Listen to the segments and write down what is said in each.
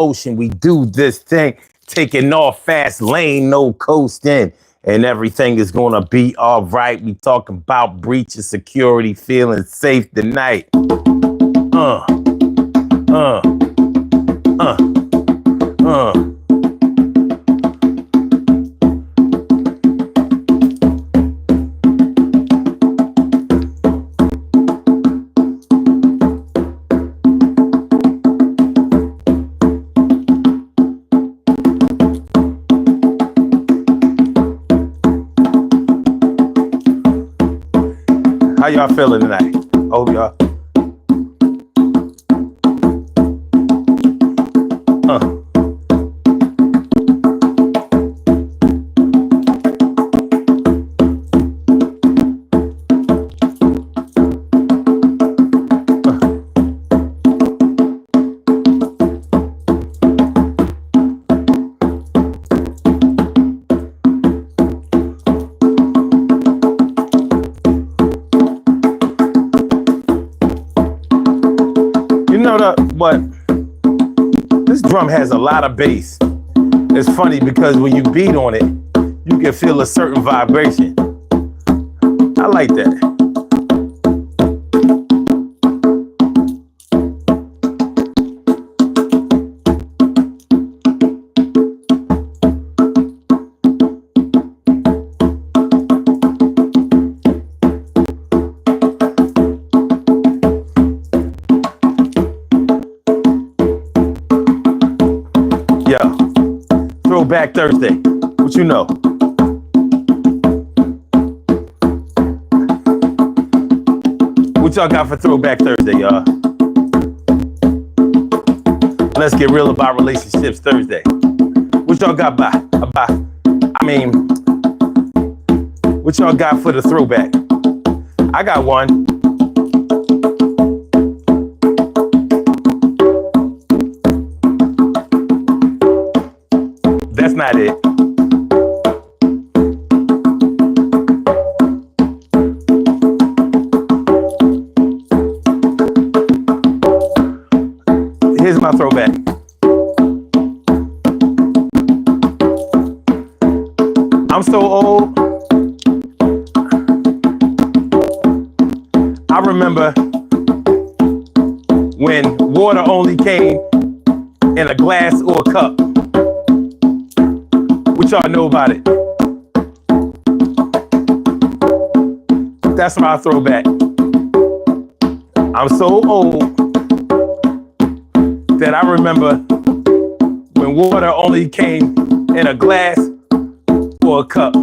ocean. We do this thing, taking off fast lane, no coasting, and everything is gonna be all right. We talking about breach of security, feeling safe tonight. Uh, uh, uh, uh. How y'all feeling tonight? Oh, y'all. You know what? This drum has a lot of bass. It's funny because when you beat on it, you can feel a certain vibration. I like that. Throwback Thursday. What you know? What y'all got for Throwback Thursday, y'all? Let's get real about relationships Thursday. What y'all got what y'all got for the throwback? I got one. That's not it. Here's my throwback. I'm so old. I remember when water only came in a glass or a cup. What y'all know about it? That's my throwback. I'm so old that I remember when water only came in a glass or a cup.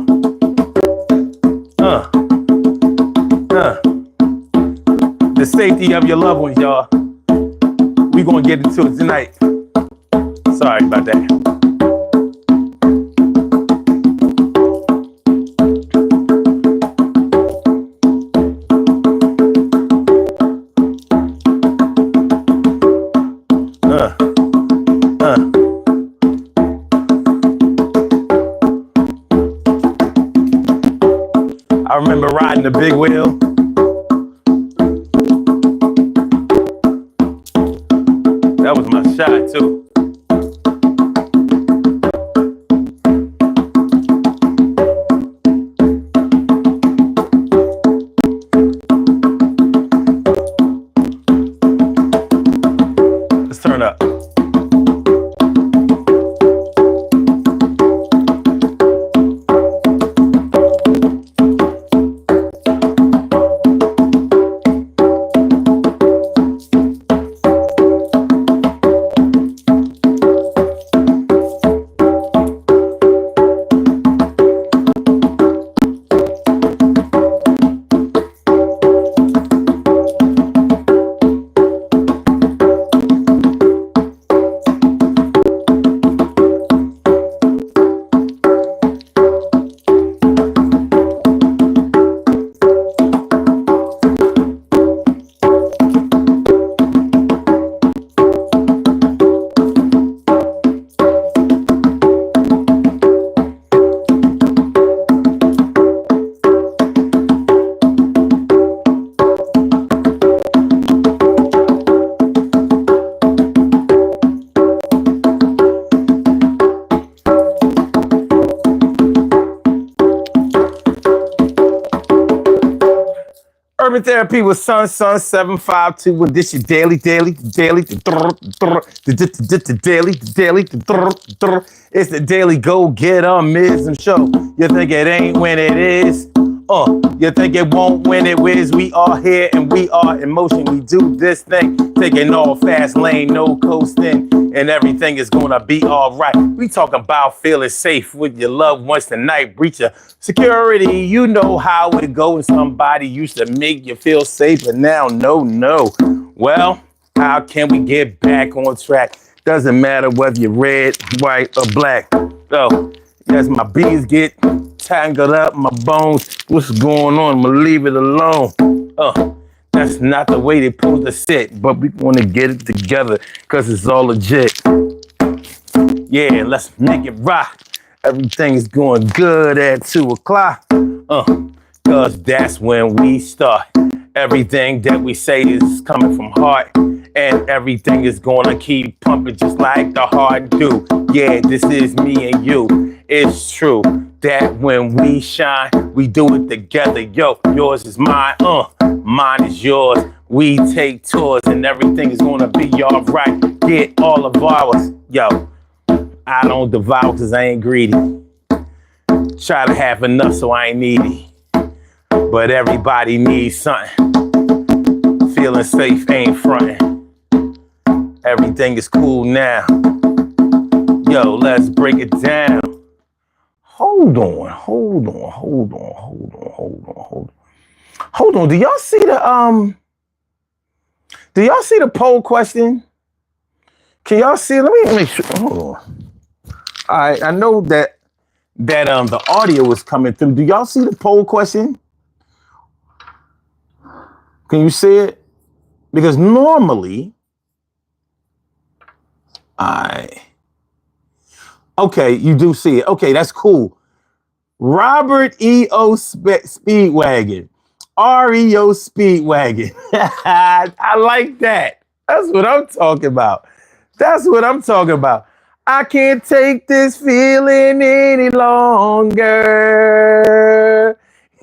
The safety of your loved ones, y'all. We gonna get into it tonight. Sorry about that. I remember riding the big wheel. That was my shot too. Let's turn up. Urban Therapy with Sun 752. And this your daily. It's the daily go-getter-mism show. You think it ain't when it is? You think it won't when it whiz? We are here and we are in motion. We do this thing, taking all fast lane, no coasting, and everything is gonna be all right. We talking about feeling safe with your loved ones tonight. Breach of security, you know how it goes. Somebody used to make you feel safe, but now no. Well, how can we get back on track? Doesn't matter whether you're red, white, or black. So, as my beans get tangled up, my bones, what's going on? I'm gonna leave it alone. That's not the way they supposed to sit, but we wanna get it together because it's all legit. Yeah, let's make it rock. Everything is going good at 2 o'clock. Cause that's when we start. Everything that we say is coming from heart, and everything is gonna keep pumping just like the heart do. Yeah, this is me and you. It's true that when we shine, we do it together. Yo, yours is mine, mine is yours. We take tours and everything is gonna be all right. Get all of ours. Yo, I don't devour cause I ain't greedy. Try to have enough so I ain't needy. But everybody needs something. Feeling safe ain't frontin'. Everything is cool now. Yo, let's break it down. Hold on. Do y'all see the poll question? Can y'all see it? Let me make sure. Hold on. All right, I know that the audio is coming through. Do y'all see the poll question? Can you see it? Because normally, okay, you do see it. Okay, that's cool. Robert E.O. Speedwagon. R.E.O. Speedwagon. I like that. That's what I'm talking about. I can't take this feeling any longer.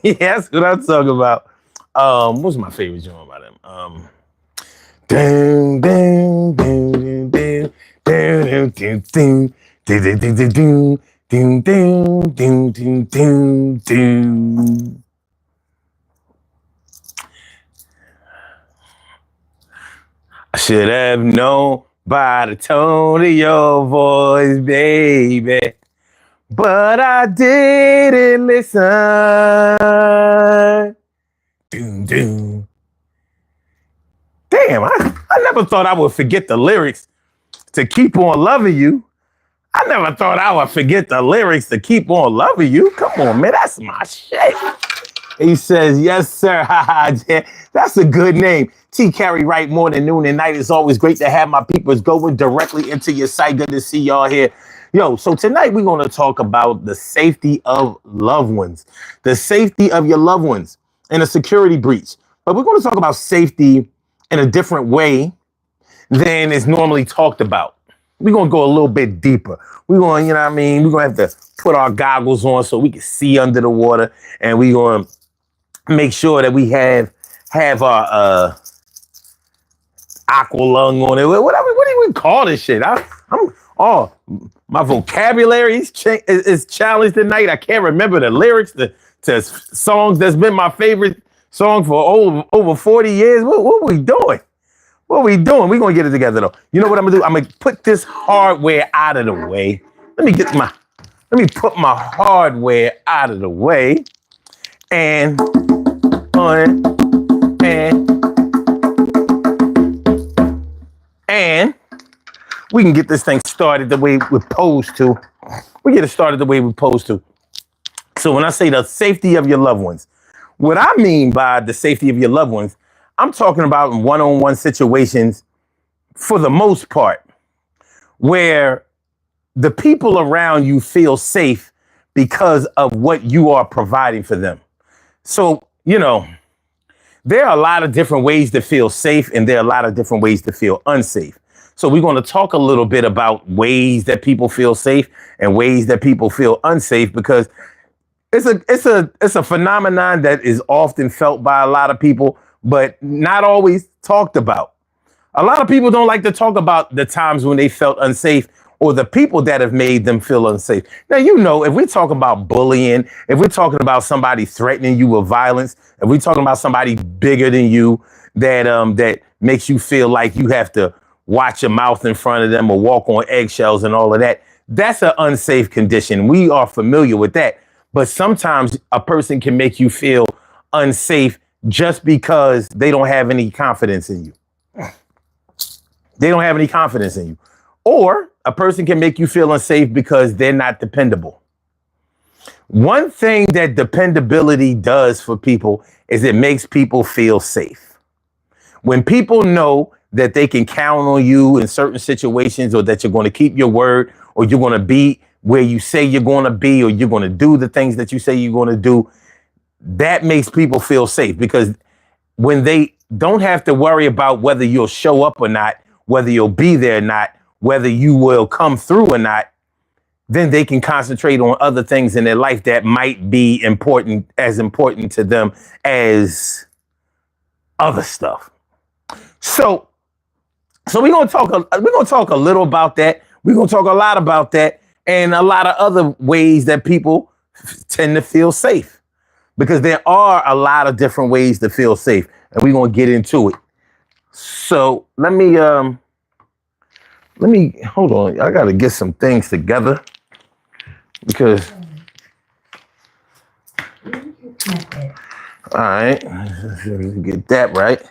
Yeah, that's what I'm talking about. What's my favorite joint by them? I should have known by the tone of your voice, baby, but I didn't listen. Damn, I never thought I would forget the lyrics to Keep On Loving You. I never thought I would forget the lyrics to Keep On Loving You. Come on, man, that's my shit. He says, yes, sir. That's a good name. T. Carey Wright, morning, noon, and night. It's always great to have my peoples going directly into your site. Good to see y'all here. Yo, so tonight we're going to talk about the safety of loved ones. The safety of your loved ones in a security breach. But we're going to talk about safety in a different way than is normally talked about. We're going to go a little bit deeper. We're going, you know what I mean? We're going to have to put our goggles on so we can see under the water. And we're going to make sure that we have our aqua lung on it. What do we call this shit? My vocabulary is challenged tonight. I can't remember the lyrics to songs that's been my favorite song for over 40 years. What we doing? What we doing? We're going to get it together, though. You know what I'm going to do? I'm going to put this hardware out of the way. Let me put my hardware out of the way. And we can get this thing started the way we're supposed to. We get it started the way we're supposed to. So when I say the safety of your loved ones, what I mean by the safety of your loved ones, I'm talking about one-on-one situations for the most part, where the people around you feel safe because of what you are providing for them. So, you know, there are a lot of different ways to feel safe, and there are a lot of different ways to feel unsafe. So we're going to talk a little bit about ways that people feel safe and ways that people feel unsafe, because it's a phenomenon that is often felt by a lot of people, but not always talked about. A lot of people don't like to talk about the times when they felt unsafe or the people that have made them feel unsafe. Now, if we talk about bullying, if we're talking about somebody threatening you with violence, if we're talking about somebody bigger than you that makes you feel like you have to watch your mouth in front of them or walk on eggshells and all of that, that's an unsafe condition. We are familiar with that. But sometimes a person can make you feel unsafe just because they don't have any confidence in you. They don't have any confidence in you. Or a person can make you feel unsafe because they're not dependable. One thing that dependability does for people is it makes people feel safe. When people know that they can count on you in certain situations, or that you're going to keep your word, or you're going to be where you say you're going to be, or you're going to do the things that you say you're going to do, that makes people feel safe, because when they don't have to worry about whether you'll show up or not, whether you'll be there or not, whether you will come through or not, then they can concentrate on other things in their life that might be important to them as other stuff. So we're gonna talk a little about that. We're gonna talk a lot about that, and a lot of other ways that people tend to feel safe, because there are a lot of different ways to feel safe, and we're gonna get into it. So let me hold on. I gotta get some things together, because all right, get that right.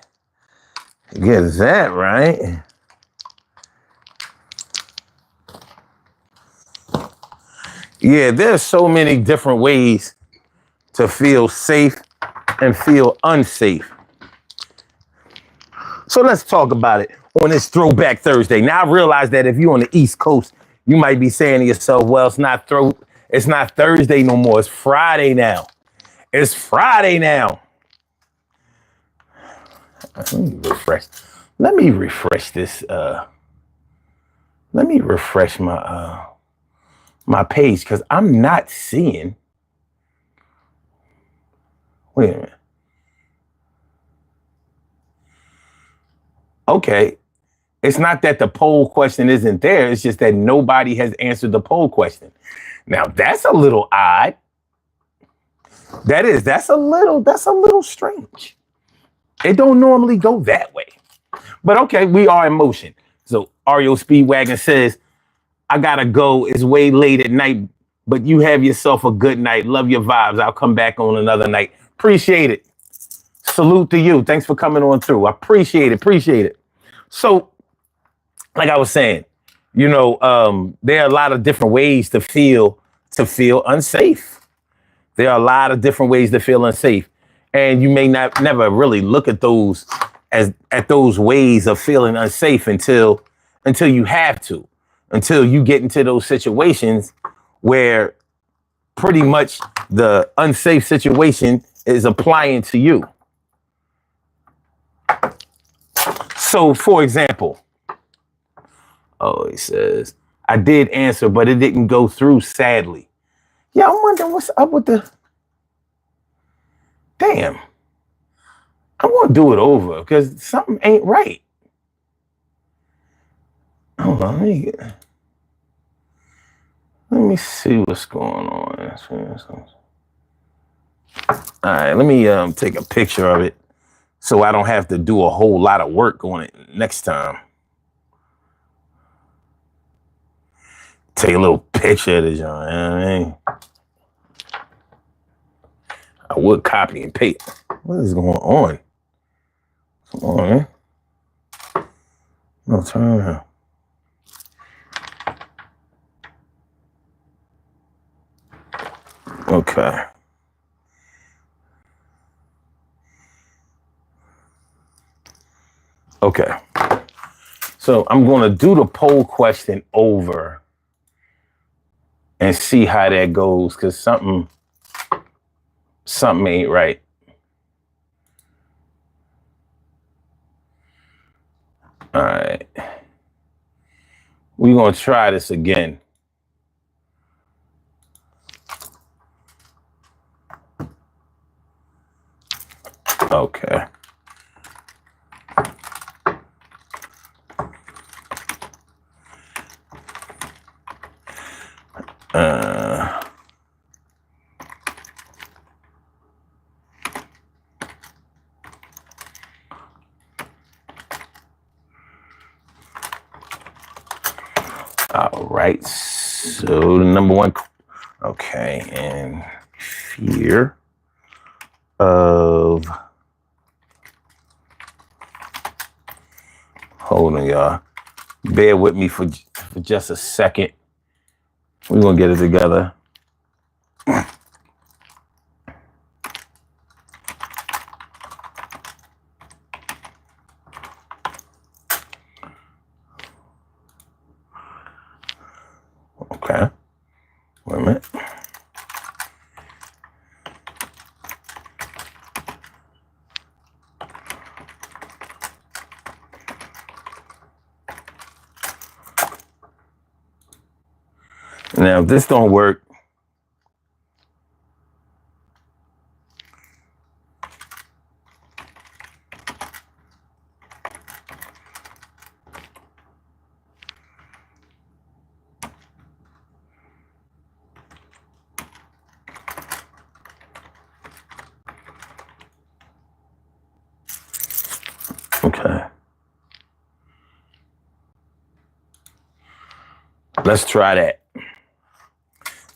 Get that right. Yeah, there's so many different ways to feel safe and feel unsafe. So let's talk about it on this Throwback Thursday. Now, I realize that if you're on the East Coast, you might be saying to yourself, well, it's not Thursday no more. It's Friday now. It's Friday now. Let me refresh. Let me refresh this. Let me refresh my page, because I'm not seeing. Wait a minute. Okay. It's not that the poll question isn't there. It's just that nobody has answered the poll question. Now, that's a little odd. That's a little strange. It don't normally go that way. But okay, we are in motion. So Ario Speedwagon says, I gotta go. It's way late at night, but you have yourself a good night. Love your vibes. I'll come back on another night. Appreciate it. Salute to you. Thanks for coming on through. I appreciate it. So, like I was saying, there are a lot of different ways to feel unsafe. There are a lot of different ways to feel unsafe. And you may never really look at those at those ways of feeling unsafe until you have to, until you get into those situations where pretty much the unsafe situation is applying to you. So, for example, he says, I did answer, but it didn't go through, sadly. Yeah, I'm wondering what's up with the... Damn. I want to do it over because something ain't right. Hold on, let me see what's going on. All right, let me take a picture of it so I don't have to do a whole lot of work on it next time. Take a little picture of this, you know what I mean? I would copy and paste. What is going on? Come on, man. No, turn around. Okay. Okay. So I'm going to do the poll question over and see how that goes, because something ain't right. All right. We're going to try this again. Okay. All right. So the number one. Okay. And fear of. Hold on, y'all. Bear with me for just a second. We're going to get it together. Okay. Wait a minute. Now, if this don't work, okay. Let's try that.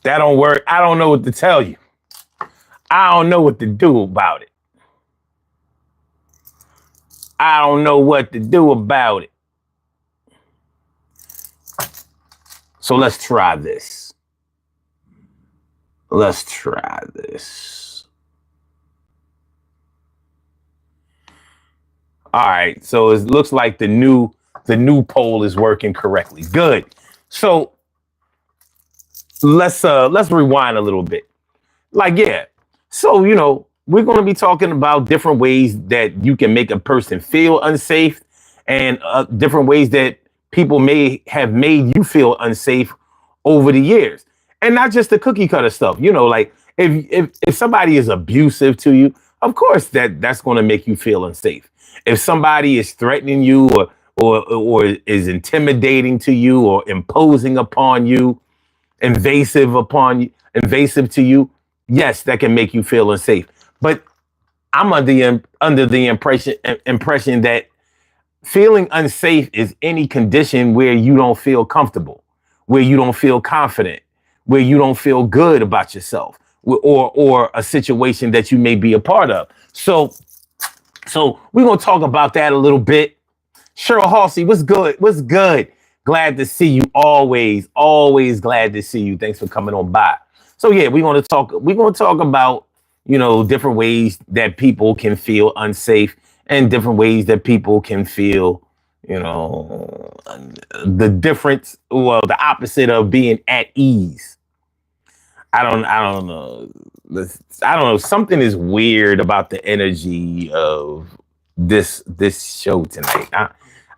That don't work. I don't know what to tell you. I don't know what to do about it. I don't know what to do about it. So let's try this. Let's try this. All right. So it looks like the new poll is working correctly. Good. So let's rewind a little bit. Like, yeah. So, you know, we're going to be talking about different ways that you can make a person feel unsafe and different ways that people may have made you feel unsafe over the years. And not just the cookie cutter stuff. You know, like if somebody is abusive to you, of course that's going to make you feel unsafe. If somebody is threatening you or is intimidating to you or imposing upon you, invasive to you, yes, that can make you feel unsafe. But I'm under the impression that feeling unsafe is any condition where you don't feel comfortable, where you don't feel confident, where you don't feel good about yourself, or a situation that you may be a part of. So we're gonna talk about that a little bit. Cheryl Halsey, what's good? What's good? Glad to see you. Always glad to see you. Thanks for coming on by. So yeah, we're gonna talk about, you know, different ways that people can feel unsafe and different ways that people can feel, you know, the difference, well, the opposite of being at ease. I don't know. I don't know. Something is weird about the energy of this show tonight.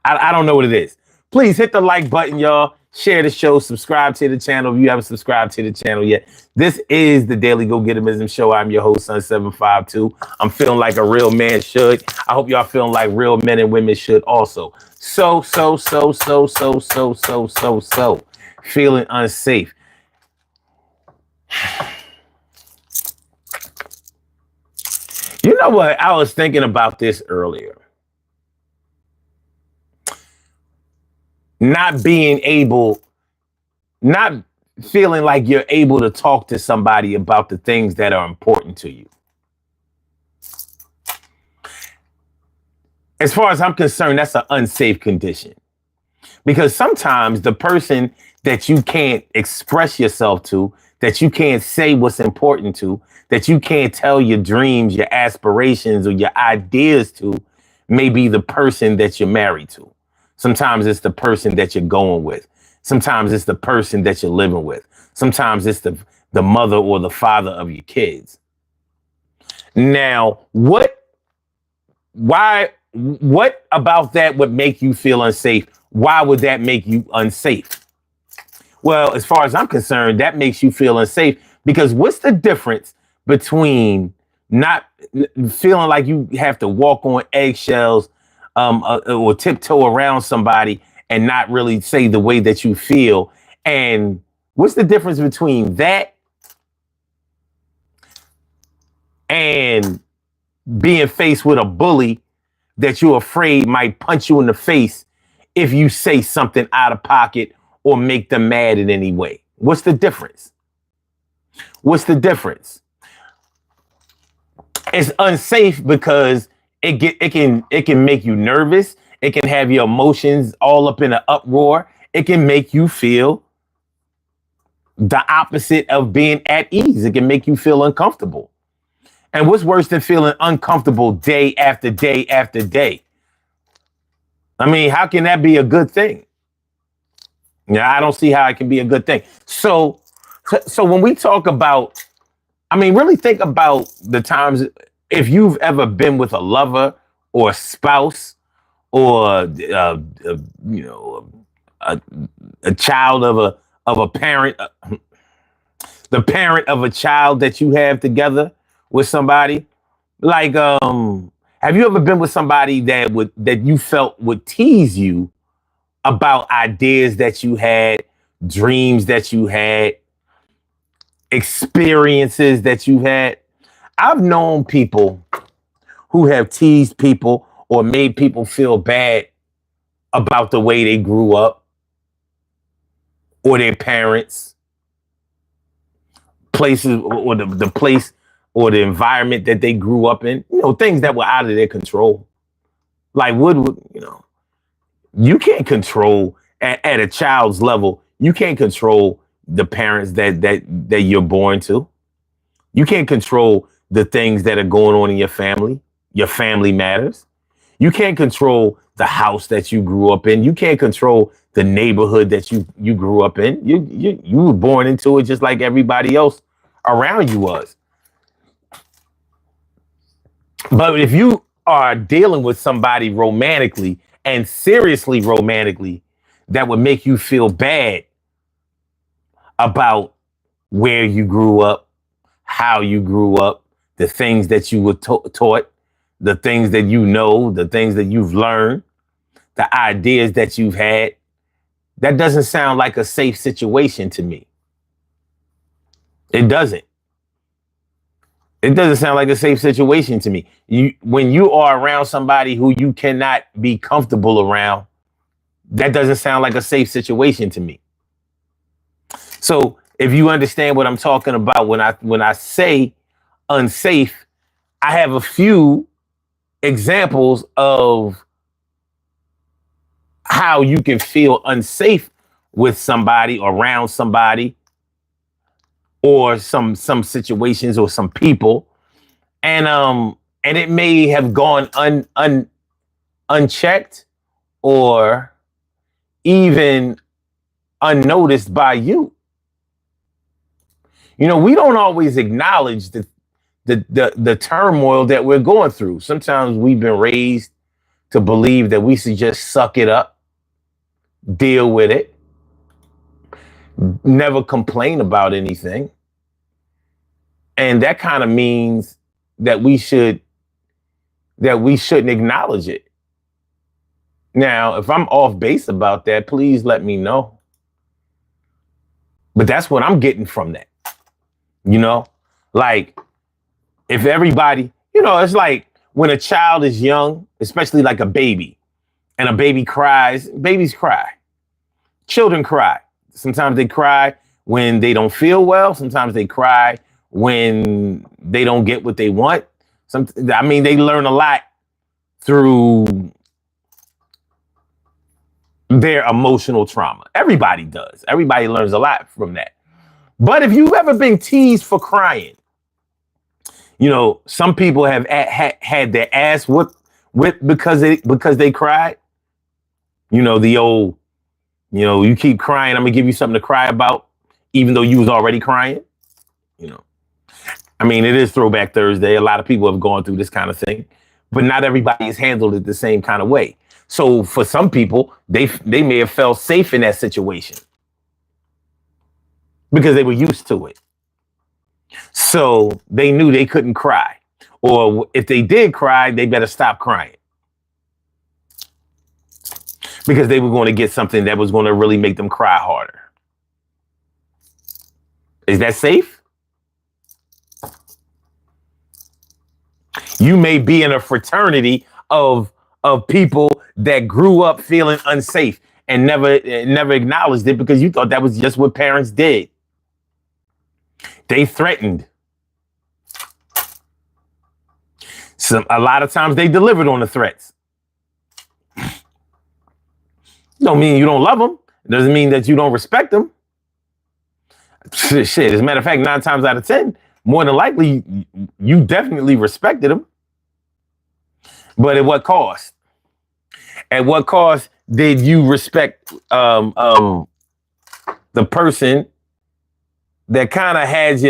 I don't know what it is. Please hit the like button, y'all. Share the show. Subscribe to the channel if you haven't subscribed to the channel yet. This is the Daily Go-Getterism Show. I'm your host, Sun752. I'm feeling like a real man should. I hope y'all feeling like real men and women should also. So. Feeling unsafe. You know what? I was thinking about this earlier. Not feeling like you're able to talk to somebody about the things that are important to you. As far as I'm concerned, that's an unsafe condition. Because sometimes the person that you can't express yourself to, that you can't say what's important to, that you can't tell your dreams, your aspirations, or your ideas to, may be the person that you're married to. Sometimes it's the person that you're going with. Sometimes it's the person that you're living with. Sometimes it's the mother or the father of your kids. Now, what about that would make you feel unsafe? Why would that make you unsafe? Well, as far as I'm concerned, that makes you feel unsafe because what's the difference between not feeling like you have to walk on eggshells, or tiptoe around somebody and not really say the way that you feel. And what's the difference between that and being faced with a bully that you're afraid might punch you in the face if you say something out of pocket or make them mad in any way? What's the difference? What's the difference? It's unsafe because it can make you nervous. It can have your emotions all up in an uproar. It can make you feel the opposite of being at ease. It can make you feel uncomfortable. And what's worse than feeling uncomfortable day after day after day? I mean, how can that be a good thing? Yeah, I don't see how it can be a good thing. So when we talk about, I mean, really think about the times if you've ever been with a lover or a spouse or a child of a parent, the parent of a child that you have together with somebody. Like, have you ever been with somebody that you felt would tease you about ideas that you had, dreams that you had, experiences that you had? I've known people who have teased people or made people feel bad about the way they grew up or their parents, places or the place or the environment that they grew up in, things that were out of their control. Like you can't control at a child's level, you can't control the parents that you're born to. You can't control the things that are going on in your family. Your family matters. You can't control the house that you grew up in. You can't control the neighborhood that you grew up in. You were born into it just like everybody else around you was. But if you are dealing with somebody romantically and seriously romantically, that would make you feel bad about where you grew up, how you grew up, the things that you were taught, the things that the things that you've learned, the ideas that you've had, that doesn't sound like a safe situation to me. It doesn't. It doesn't sound like a safe situation to me. When you are around somebody who you cannot be comfortable around, that doesn't sound like a safe situation to me. So if you understand what I'm talking about when I say unsafe, I have a few examples of how you can feel unsafe with somebody, around somebody, or some situations or some people, and it may have gone unchecked or even unnoticed by you. We don't always acknowledge the turmoil that we're going through. Sometimes we've been raised to believe that we should just suck it up, deal with it, never complain about anything. And that kind of means that we shouldn't acknowledge it. Now, if I'm off base about that, please let me know. But that's what I'm getting from that. Like if everybody, it's like when a child is young, especially like a baby, and a baby cries, babies cry. Children cry. Sometimes they cry when they don't feel well. Sometimes they cry when they don't get what they want. They learn a lot through their emotional trauma. Everybody does. Everybody learns a lot from that. But if you've ever been teased for crying, some people have had their ass whipped because they cried. The old, you keep crying, I'm gonna give you something to cry about, even though you was already crying. It is Throwback Thursday. A lot of people have gone through this kind of thing, but not everybody has handled it the same kind of way. So for some people, they may have felt safe in that situation because they were used to it. So they knew they couldn't cry. Or if they did cry, they better stop crying. Because they were going to get something that was going to really make them cry harder. Is that safe? You may be in a fraternity of people that grew up feeling unsafe and never acknowledged it because you thought that was just what parents did. They threatened. A lot of times they delivered on the threats. Don't mean you don't love them. It doesn't mean that you don't respect them. Shit, as a matter of fact, 9 times out of 10, more than likely, you definitely respected them. But at what cost? At what cost did you respect the person that kind of had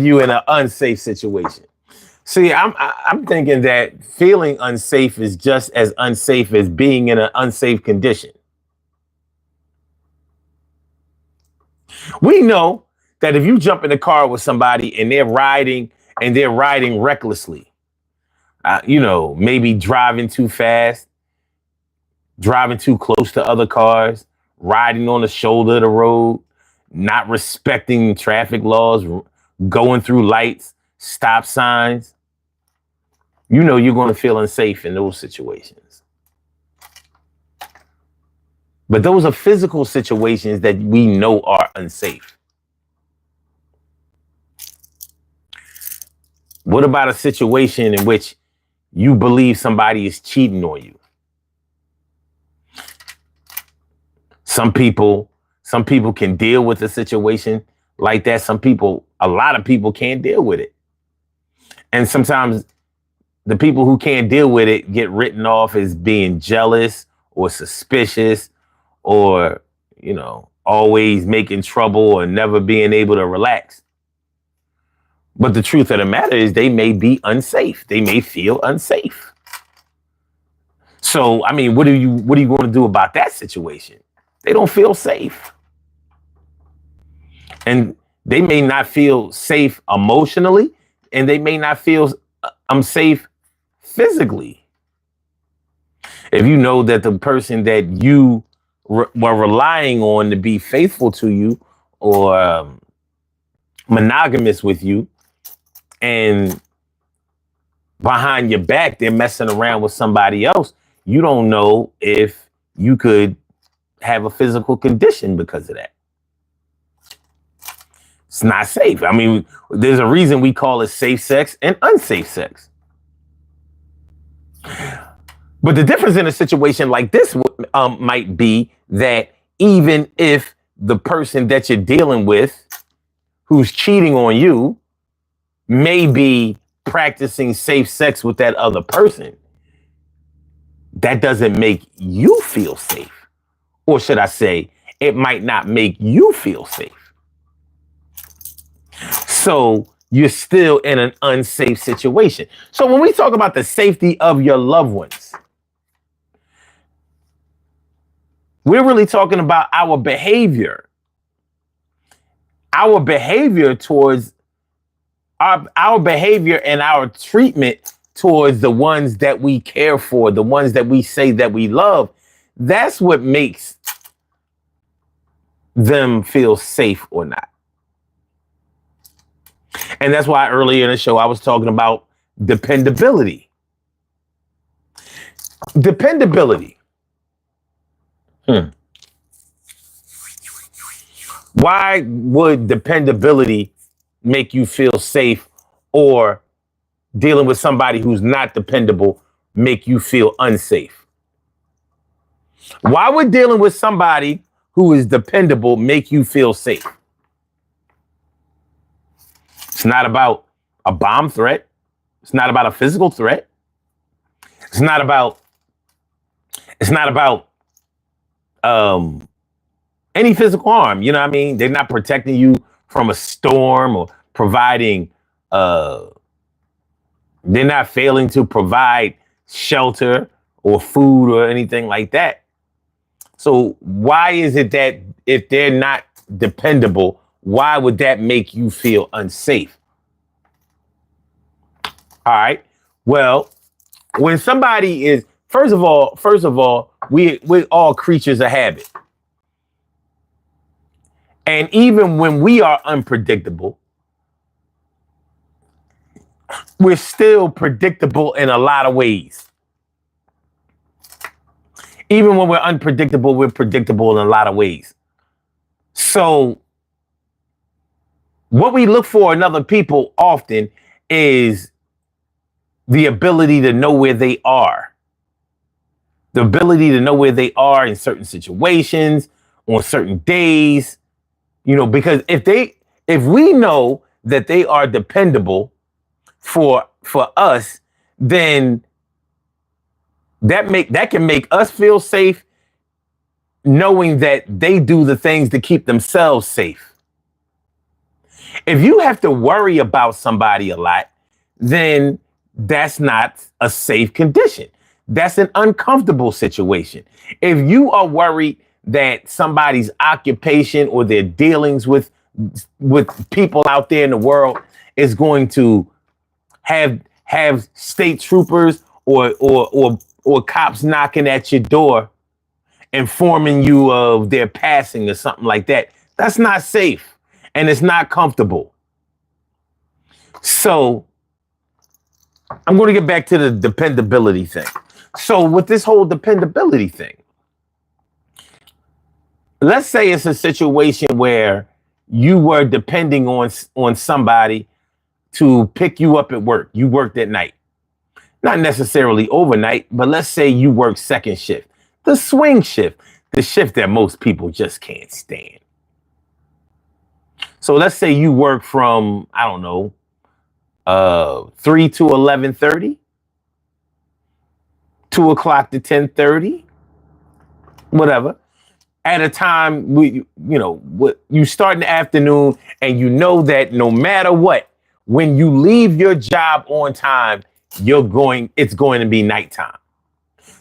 you in an unsafe situation? See, I'm thinking that feeling unsafe is just as unsafe as being in an unsafe condition. We know that if you jump in the car with somebody and they're riding recklessly, maybe driving too fast, driving too close to other cars, riding on the shoulder of the road, not respecting traffic laws, going through lights, stop signs, you're going to feel unsafe in those situations. But those are physical situations that we know are unsafe. What about a situation in which you believe somebody is cheating on you? Some people can deal with a situation like that. A lot of people can't deal with it. And sometimes the people who can't deal with it get written off as being jealous or suspicious or, always making trouble or never being able to relax. But the truth of the matter is they may be unsafe. They may feel unsafe. So, what are you going to do about that situation? They don't feel safe. And they may not feel safe emotionally, and they may not feel safe physically. If you know that the person that you were relying on to be faithful to you or monogamous with you, and behind your back, they're messing around with somebody else, you don't know if you could have a physical condition because of that. It's not safe. There's a reason we call it safe sex and unsafe sex. But the difference in a situation like this might be that even if the person that you're dealing with who's cheating on you may be practicing safe sex with that other person, that doesn't make you feel safe. Or should I say, it might not make you feel safe. So you're still in an unsafe situation. So when we talk about the safety of your loved ones, we're really talking about our behavior. Our behavior towards our behavior and our treatment towards the ones that we care for, the ones that we say that we love. That's what makes them feel safe or not. And that's why earlier in the show, I was talking about dependability. Dependability. Why would dependability make you feel safe, or dealing with somebody who's not dependable make you feel unsafe? Why would dealing with somebody who is dependable make you feel safe? It's not about a bomb threat. It's not about a physical threat. It's not about any physical harm. You know what I mean? They're not protecting you from a storm or providing, they're not failing to provide shelter or food or anything like that. So why is it that if they're not dependable, why would that make you feel unsafe? All right. Well, when somebody is, first of all, we're all creatures of habit. And even when we are unpredictable, we're still predictable in a lot of ways. Even when we're unpredictable, we're predictable in a lot of ways. So what we look for in other people often is the ability to know where they are. The ability to know where they are in certain situations, on certain days, because if we know that they are dependable for us, then that can make us feel safe, knowing that they do the things to keep themselves safe. If you have to worry about somebody a lot, then that's not a safe condition. That's an uncomfortable situation. If you are worried that somebody's occupation or their dealings with people out there in the world is going to have state troopers or cops knocking at your door, informing you of their passing or something like that, that's not safe and it's not comfortable. So I'm going to get back to the dependability thing. So with this whole dependability thing, let's say it's a situation where you were depending on somebody to pick you up at work. You worked at night. Not necessarily overnight, but let's say you work second shift, the swing shift, the shift that most people just can't stand. So let's say you work from, 3 to 11:30, 2 o'clock to 10:30, whatever. At a time, you start in the afternoon, and you know that no matter what, when you leave your job on time, it's going to be nighttime.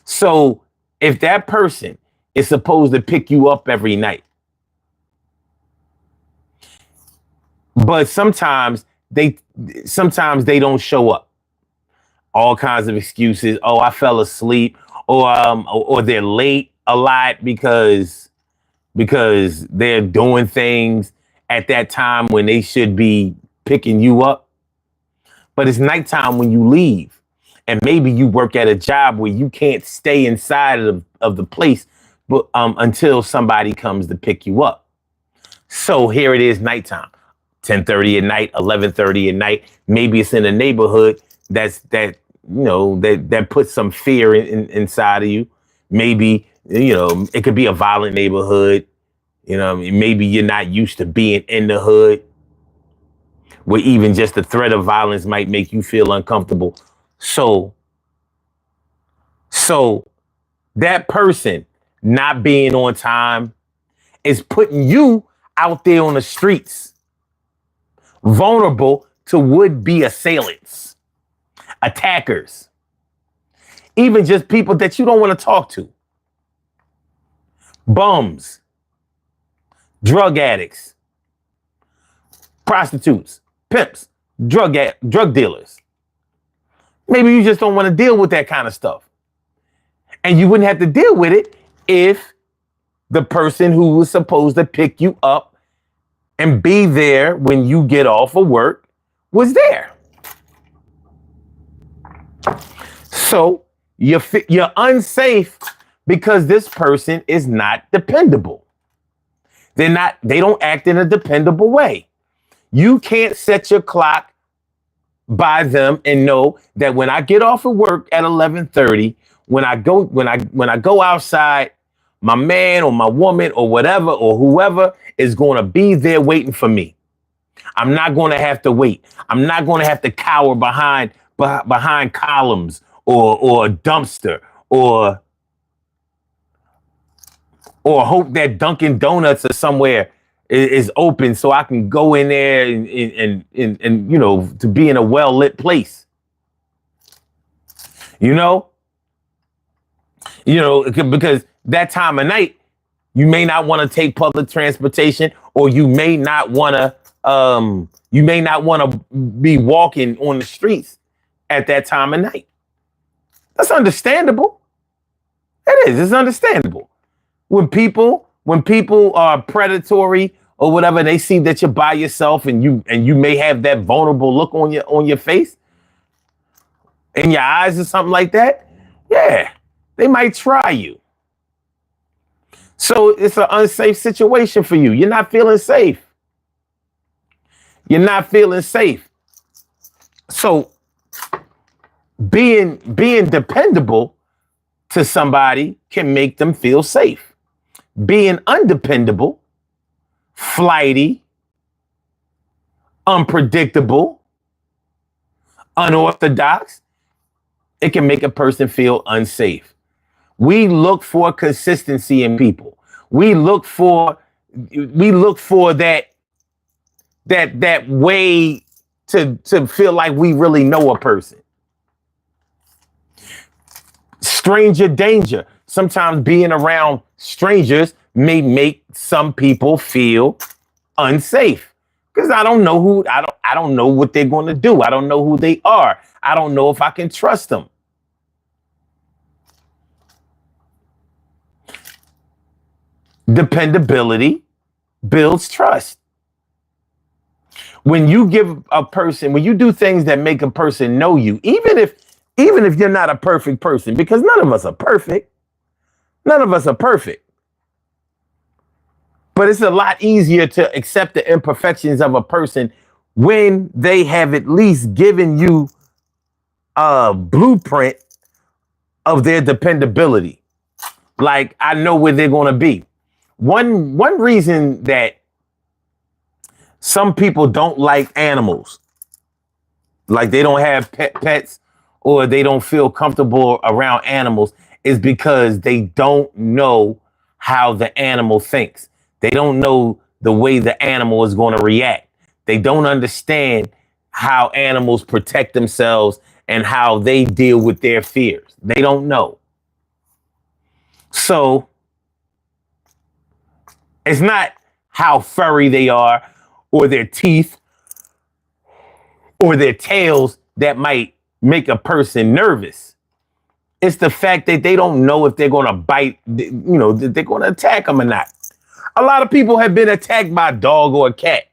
So if that person is supposed to pick you up every night, but sometimes they don't show up. All kinds of excuses. Oh, I fell asleep, or they're late a lot because they're doing things at that time when they should be picking you up. But it's nighttime when you leave, and maybe you work at a job where you can't stay inside of the place, but until somebody comes to pick you up. So here it is, nighttime, 10:30 at night, 11:30 at night. Maybe it's in a neighborhood that puts some fear inside of you. Maybe it could be a violent neighborhood. Maybe you're not used to being in the hood, where even just the threat of violence might make you feel uncomfortable. So that person not being on time is putting you out there on the streets, vulnerable to would-be assailants, attackers, even just people that you don't want to talk to. Bums, drug addicts, prostitutes, pimps, drug dealers. Maybe you just don't want to deal with that kind of stuff. And you wouldn't have to deal with it if the person who was supposed to pick you up and be there when you get off of work was there. So you're unsafe because this person is not dependable. They don't act in a dependable way. You can't set your clock by them and know that when I get off of work at 11:30, when I go outside, my man or my woman or whatever or whoever is going to be there waiting for me. I'm not going to have to wait. I'm not going to have to cower behind columns or a dumpster or hope that Dunkin' Donuts or somewhere is open so I can go in there and to be in a well-lit place. Because that time of night, you may not want to take public transportation, or you may not want to be walking on the streets at that time of night. That's understandable. It is. It's understandable. When people are predatory or whatever, they see that you're by yourself and you may have that vulnerable look on your face, in your eyes or something like that. Yeah, they might try you. So it's an unsafe situation for you. You're not feeling safe. You're not feeling safe. So being dependable to somebody can make them feel safe. Being undependable, flighty, unpredictable, unorthodox, it can make a person feel unsafe. We look for consistency in people. We look for that way to feel like we really know a person. Stranger danger. Sometimes being around strangers may make some people feel unsafe because I don't know what they're going to do. I don't know who they are. I don't know if I can trust them. Dependability builds trust. When you do things that make a person know you, even if you're not a perfect person, because none of us are perfect. None of us are perfect. But it's a lot easier to accept the imperfections of a person when they have at least given you a blueprint of their dependability. Like, I know where they're going to be. One reason that some people don't like animals, like they don't have pets or they don't feel comfortable around animals, is because they don't know how the animal thinks. They don't know the way the animal is going to react. They don't understand how animals protect themselves and how they deal with their fears. They don't know. So it's not how furry they are or their teeth or their tails that might make a person nervous. It's the fact that they don't know if they're going to bite, that they're going to attack them or not. A lot of people have been attacked by a dog or a cat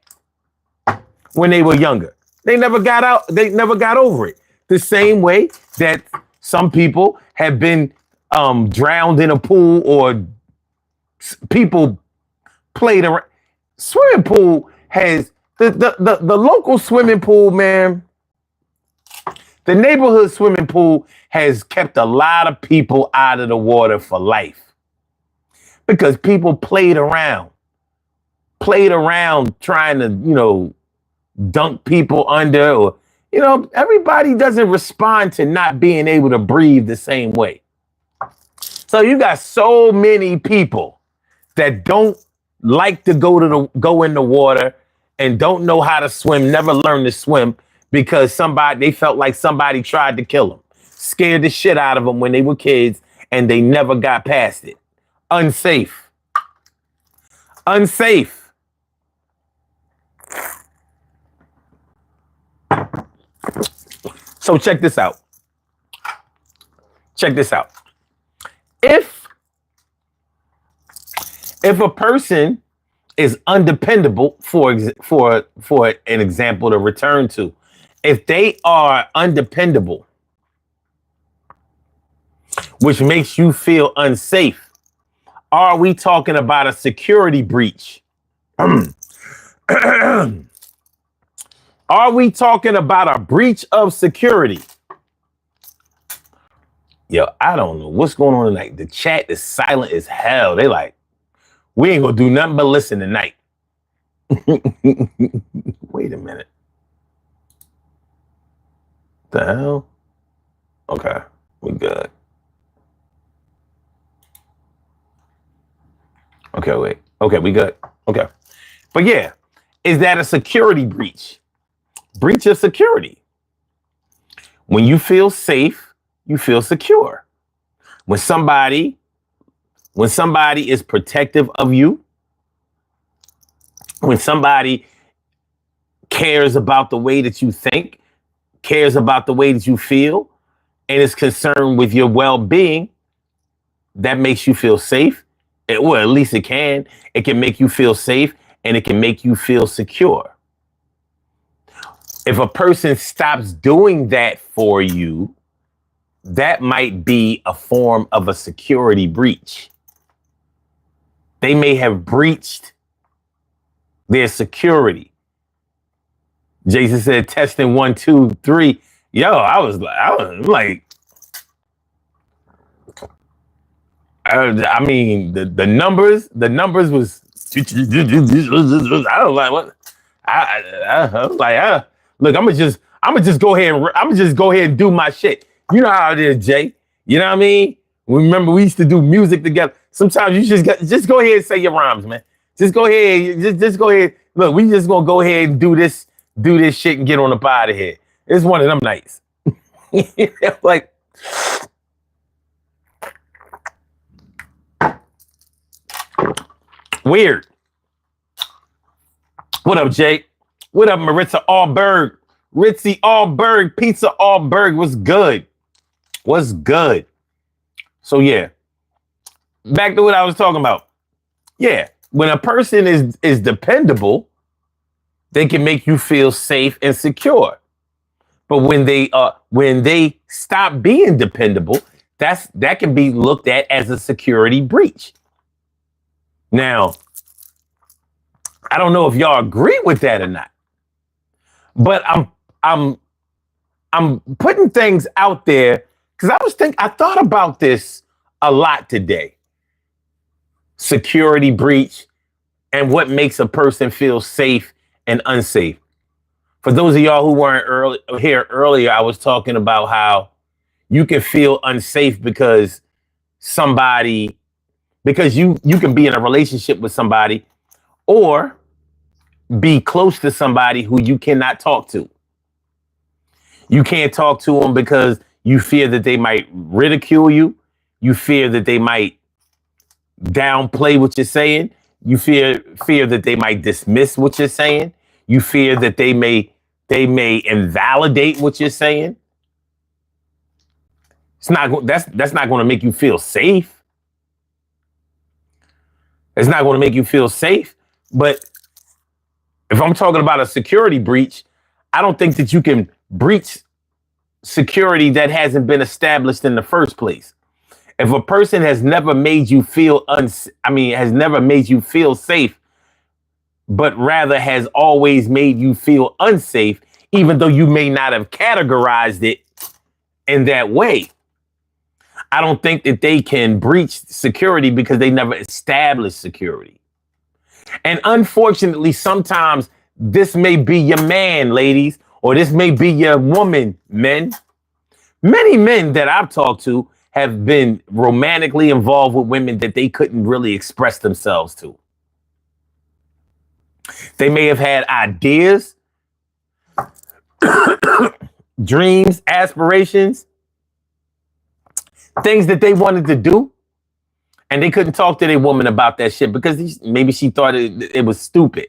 when they were younger. They never got out. They never got over it. The same way that some people have been drowned in a pool or people played around. Swimming pool has the local swimming pool, man. The neighborhood swimming pool has kept a lot of people out of the water for life because people played around trying to, dunk people under, or, everybody doesn't respond to not being able to breathe the same way. So you got so many people that don't like to go in the water and don't know how to swim, never learned to swim because they felt like somebody tried to kill them, scared the shit out of them when they were kids, and they never got past it. Unsafe. So check this out. If a person is undependable, for an example to return to, if they are undependable, which makes you feel unsafe, are we talking about a security breach? Are we talking about a breach of security? Yo, I don't know what's going on tonight. The chat is silent as hell. They like, we ain't gonna do nothing but listen tonight. Wait a minute. The hell? Okay, we good. Okay, wait. Okay, we good. Okay. But yeah, is that a security breach? Breach of security. When you feel safe, you feel secure. When somebody is protective of you, When somebody cares about the way that you think, cares about the way that you feel, and is concerned with your well-being, that makes you feel safe. Well, at least it can. It can make you feel safe and it can make you feel secure. If a person stops doing that for you, that might be a form of a security breach. They may have breached their security. Jason said, testing 1, 2, 3. Yo, I was like, I mean, the numbers was. I don't like what. I was like, look, I'm gonna just go ahead and do my shit. You know how it is, Jay. You know what I mean? Remember, we used to do music together. Sometimes you just go ahead and say your rhymes, man. Just go ahead, just go ahead. Look, we just gonna go ahead and do this shit and get on up out of here. It's one of them nights. Like, weird. What up, Jake? What up, Maritza Allberg? Ritzy Allberg, Pizza Allberg. What's good? What's good? So yeah, back to what I was talking about. Yeah, when a person is dependable, they can make you feel safe and secure. But when they stop being dependable, that can be looked at as a security breach. Now, I don't know if y'all agree with that or not, but I'm putting things out there because I thought about this a lot today. Security breach and what makes a person feel safe and unsafe. For those of y'all who weren't here earlier, I was talking about how you can feel unsafe because you can be in a relationship with somebody or be close to somebody who you cannot talk to. You can't talk to them because you fear that they might ridicule you. You fear that they might downplay what you're saying. You fear that they might dismiss what you're saying. You fear that they may invalidate what you're saying. That's not going to make you feel safe. It's not going to make you feel safe. But if I'm talking about a security breach, I don't think that you can breach security that hasn't been established in the first place. If a person has never made you feel has never made you feel safe, but rather has always made you feel unsafe, even though you may not have categorized it in that way, I don't think that they can breach security because they never established security. And unfortunately, sometimes this may be your man, ladies, or this may be your woman, men. Many men that I've talked to have been romantically involved with women that they couldn't really express themselves to. They may have had ideas, dreams, aspirations, things that they wanted to do, and they couldn't talk to their woman about that shit because maybe she thought it was stupid.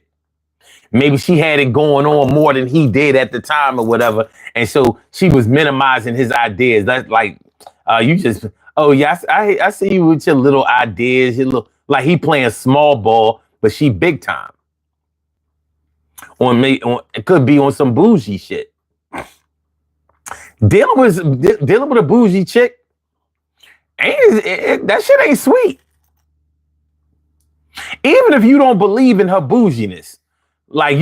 Maybe she had it going on more than he did at the time or whatever. And so she was minimizing his ideas. That's like, I see you with your little ideas, like he playing small ball, but she big time. It could be on some bougie shit. Dealing with a bougie chick, that shit ain't sweet. Even if you don't believe in her bouginess, like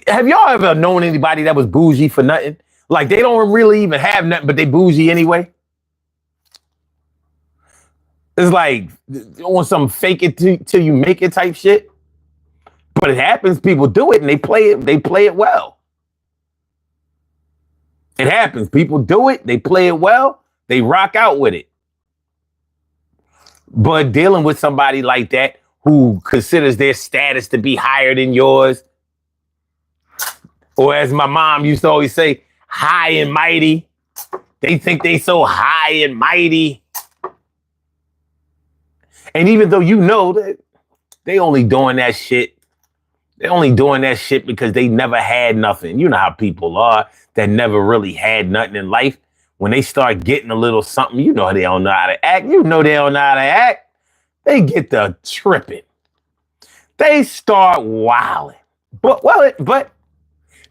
have y'all ever known anybody that was bougie for nothing? Like they don't really even have nothing, but they bougie anyway. It's like on some fake it till you make it type shit. But it happens. People do it and they play it well. It happens. People do it. They play it well. They rock out with it. But dealing with somebody like that who considers their status to be higher than yours, or as my mom used to always say, high and mighty. They think they so high and mighty. And even though you know that They only doing that shit. They're only doing that shit because they never had nothing. You know how people are that never really had nothing in life. When they start getting a little something, you know they don't know how to act. You know they don't know how to act. They get the tripping. They start wilding. But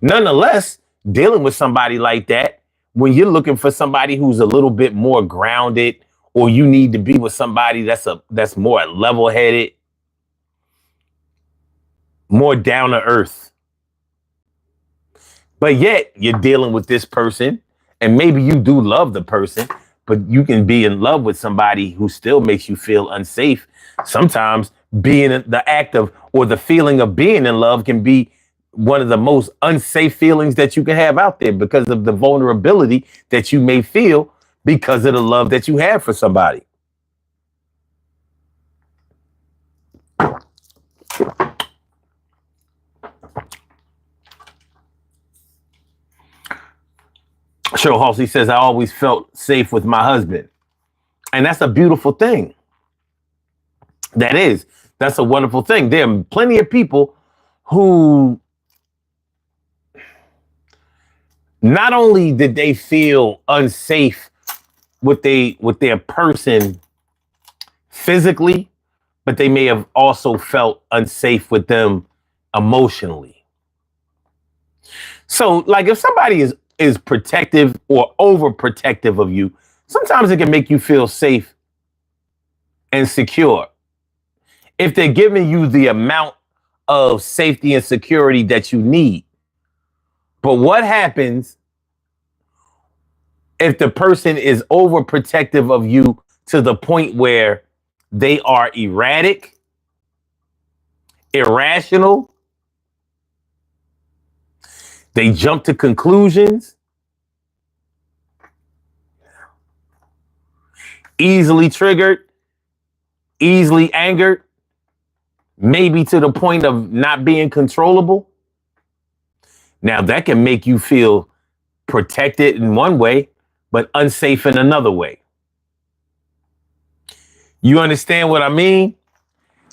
nonetheless, dealing with somebody like that, when you're looking for somebody who's a little bit more grounded, or you need to be with somebody that's more level-headed, more down to earth. But yet you're dealing with this person, and maybe you do love the person, but you can be in love with somebody who still makes you feel unsafe. Sometimes being the act of, or the feeling of being in love can be one of the most unsafe feelings that you can have out there because of the vulnerability that you may feel because of the love that you have for somebody. Cheryl Halsey says, I always felt safe with my husband. And that's a beautiful thing. That's a wonderful thing. There are plenty of people who not only did they feel unsafe with their person physically, but they may have also felt unsafe with them emotionally. So, like, if somebody is protective or overprotective of you, sometimes it can make you feel safe and secure. If they're giving you the amount of safety and security that you need. But what happens if the person is overprotective of you to the point where they are erratic, irrational, they jump to conclusions, easily triggered, easily angered, maybe to the point of not being controllable? Now that can make you feel protected in one way, but unsafe in another way. You understand what I mean?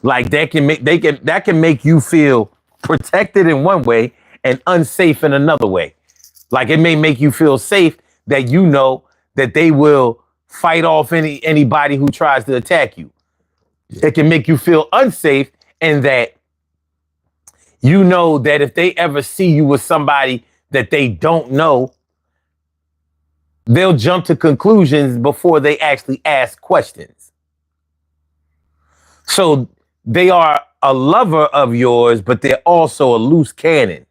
Like that can make you feel protected in one way and unsafe in another way. Like it may make you feel safe that you know that they will fight off anybody who tries to attack you. It can make you feel unsafe in that you know that if they ever see you with somebody that they don't know, they'll jump to conclusions before they actually ask questions. So they are a lover of yours, but they're also a loose cannon.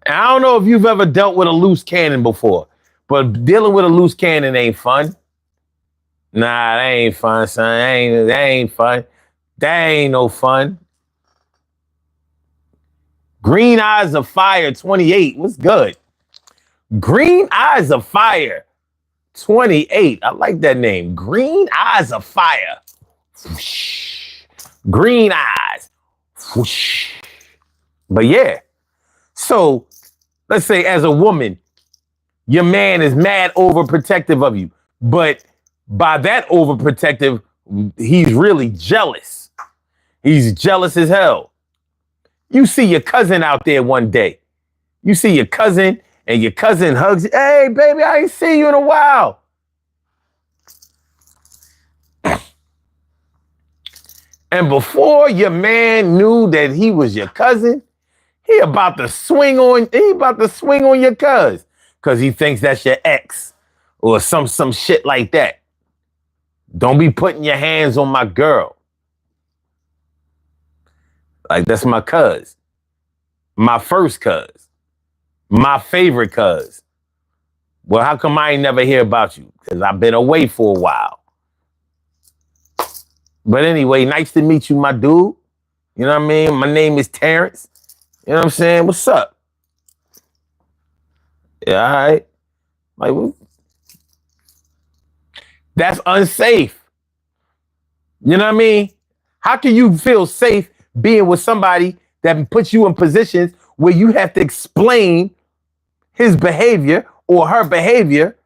And I don't know if you've ever dealt with a loose cannon before, but dealing with a loose cannon ain't fun. Nah, that ain't fun, son. That ain't fun. That ain't no fun. Green Eyes of Fire 28. What's good? Green Eyes of Fire 28. I like that name. Green Eyes of Fire. Whoosh. Green eyes. Whoosh. But yeah. So let's say as a woman, your man is mad overprotective of you. But by that overprotective, he's really jealous. He's jealous as hell. You see your cousin out there one day. You see your cousin and your cousin hugs you. Hey, baby, I ain't seen you in a while. And before your man knew that he was your cousin, he about to swing on your cuz because he thinks that's your ex or some shit like that. Don't be putting your hands on my girl. Like, that's my cuz. My first cuz. My favorite cuz. Well, how come I ain't never hear about you? Because I've been away for a while. But anyway, nice to meet you, my dude. You know what I mean? My name is Terrence. You know what I'm saying? What's up? Yeah, all right. Like, that's unsafe. You know what I mean? How can you feel safe being with somebody that puts you in positions where you have to explain his behavior or her behavior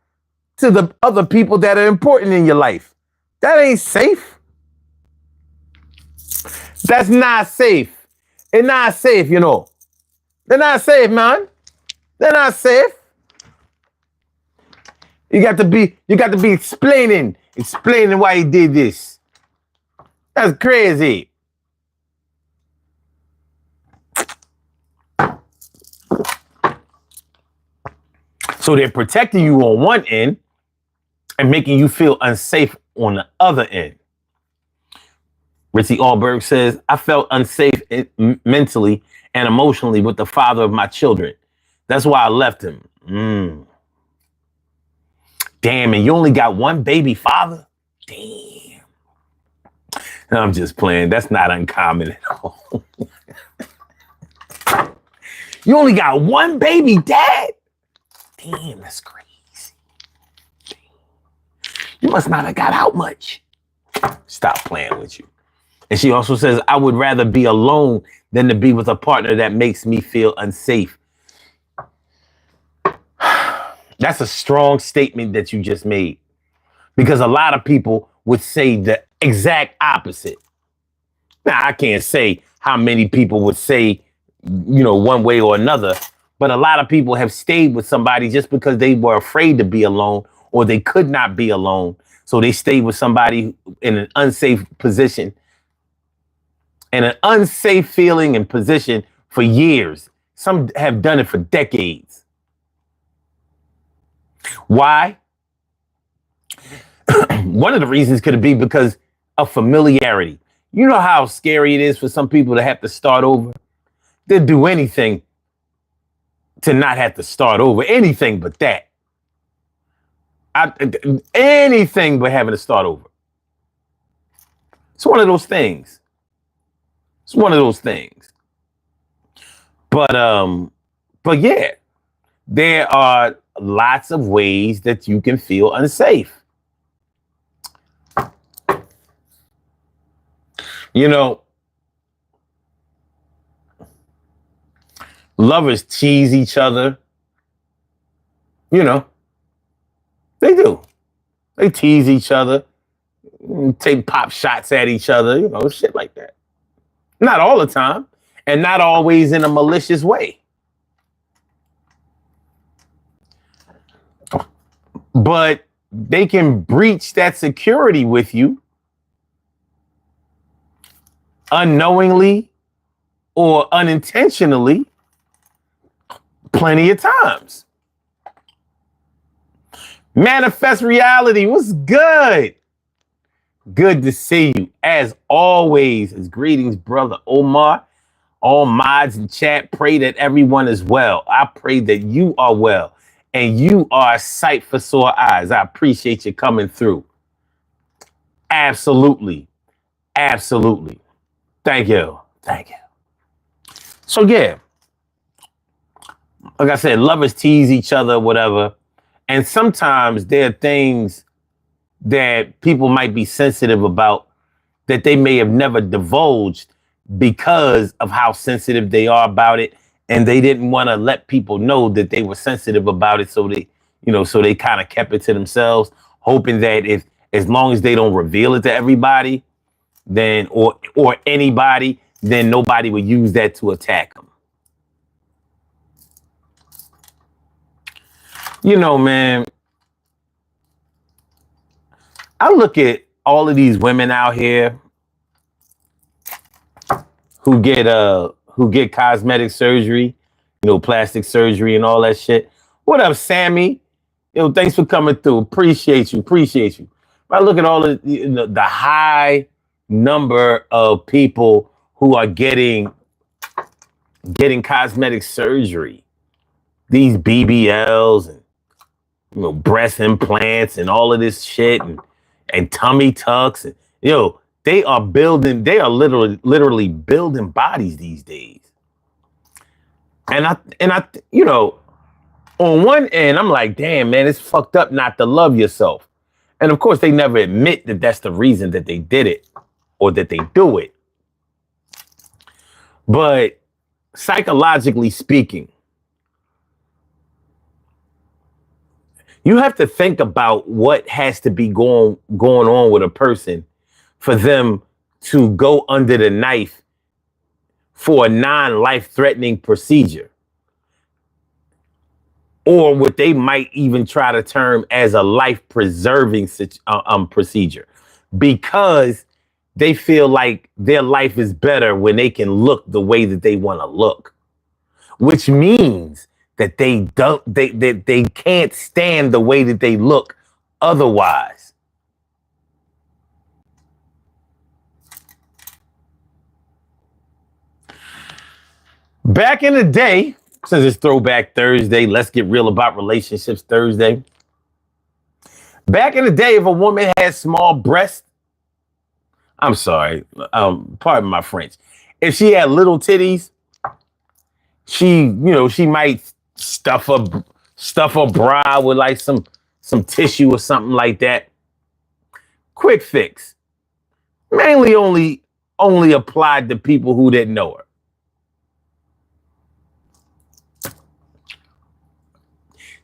to the other people that are important in your life? That ain't safe. That's not safe. It's not safe, you know. They're not safe, man. They're not safe. You got to be explaining why he did this. That's crazy. So they're protecting you on one end and making you feel unsafe on the other end. Ritzy Allberg says, I felt unsafe mentally and emotionally with the father of my children. That's why I left him. Damn, and you only got one baby father? Damn. I'm just playing. That's not uncommon at all. You only got one baby dad? Damn, that's crazy. Damn. You must not have got out much. Stop playing with you. And she also says, I would rather be alone than to be with a partner that makes me feel unsafe. That's a strong statement that you just made. Because a lot of people would say the exact opposite. Now, I can't say how many people would say, one way or another. But a lot of people have stayed with somebody just because they were afraid to be alone or they could not be alone. So they stayed with somebody in an unsafe position, in an unsafe feeling and position for years. Some have done it for decades. Why? One of the reasons could be because of familiarity. You know how scary it is for some people to have to start over? They'll do anything to not have to start over. Anything but that. Anything but having to start over. It's one of those things. It's one of those things. But yeah, there are lots of ways that you can feel unsafe. Lovers tease each other. They do. They tease each other, take pop shots at each other, shit like that. Not all the time, and not always in a malicious way. But they can breach that security with you unknowingly or unintentionally plenty of times. Manifest Reality, what's good? Good to see you. As always, as greetings, brother Omar. All mods in chat, pray that everyone is well. I pray that you are well and you are a sight for sore eyes. I appreciate you coming through. Absolutely. Absolutely. Thank you. Thank you. So yeah, like I said, lovers tease each other, whatever. And sometimes there are things that people might be sensitive about that they may have never divulged because of how sensitive they are about it. And they didn't want to let people know that they were sensitive about it. So they kind of kept it to themselves, hoping that as long as they don't reveal it to everybody, then or anybody, then nobody would use that to attack them. Man, I look at all of these women out here who get cosmetic surgery, plastic surgery and all that shit. What up, Sammy? Thanks for coming through. Appreciate you. I look at all of the high number of people who are getting cosmetic surgery. These BBLs and breast implants and all of this shit and tummy tucks and they are literally building bodies these days. And I on one end I'm like, damn man, it's fucked up not to love yourself. And of course they never admit that that's the reason that they did it or that they do it. But psychologically speaking, you have to think about what has to be going on with a person for them to go under the knife for a non-life-threatening procedure, or what they might even try to term as a life-preserving procedure, because they feel like their life is better when they can look the way that they want to look, which means that they can't stand the way that they look otherwise. Back in the day, since it's Throwback Thursday, let's get real about relationships Thursday. Back in the day, if a woman had small breasts, I'm sorry, pardon my French. If she had little titties, she might stuff a bra with like some tissue or something like that. Quick fix. Mainly only applied to people who didn't know her.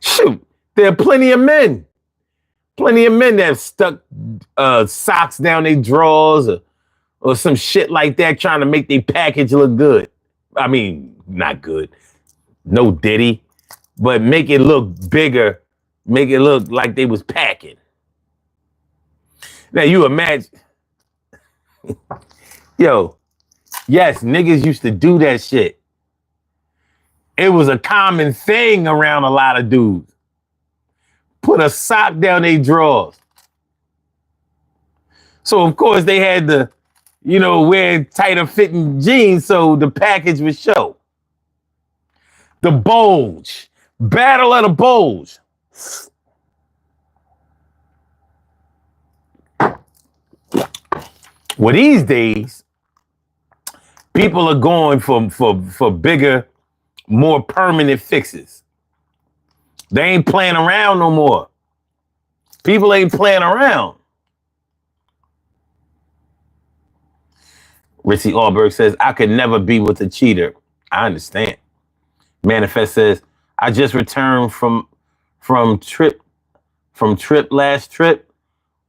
Shoot, there are plenty of men that have stuck socks down their drawers or some shit like that, trying to make their package look good. I mean, not good, no diddy, but make it look bigger, make it look like they was packing. Now you imagine, yo, yes, niggas used to do that shit. It was a common thing around a lot of dudes. Put a sock down their drawers. So of course they had to, wear tighter fitting jeans so the package would show. The bulge. Battle of the bulge. Well, these days, people are going for bigger, more permanent fixes. They ain't playing around no more. People ain't playing around. Richie Allberg says, I could never be with a cheater. I understand. Manifest says, I just returned from trip last trip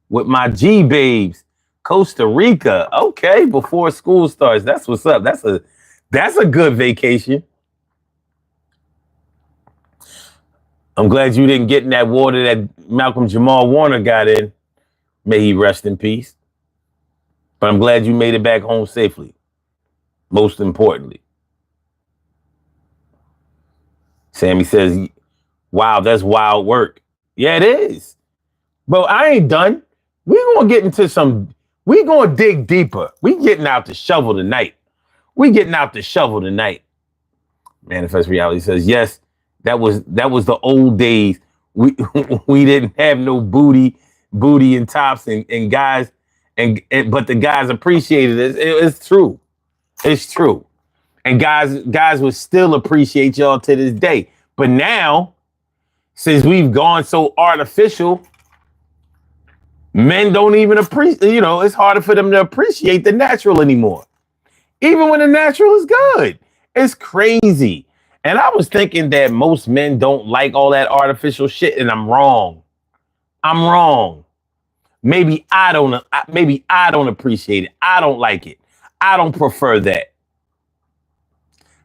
with my G-babes, Costa Rica. Okay, before school starts. That's what's up. That's a good vacation. I'm glad you didn't get in that water that Malcolm Jamal Warner got in. May he rest in peace. But I'm glad you made it back home safely. Most importantly. Sammy says, wow, that's wild work. Yeah, it is. But I ain't done. We going to dig deeper. We getting out the shovel tonight. Manifest Reality says, yes, that was the old days. We didn't have no booty and tops and guys, but the guys appreciated it. It's true. It's true. And guys would still appreciate y'all to this day. But now, since we've gone so artificial, men don't even appreciate, it's harder for them to appreciate the natural anymore. Even when the natural is good. It's crazy. And I was thinking that most men don't like all that artificial shit, and I'm wrong. Maybe I don't appreciate it. I don't like it. I don't prefer that.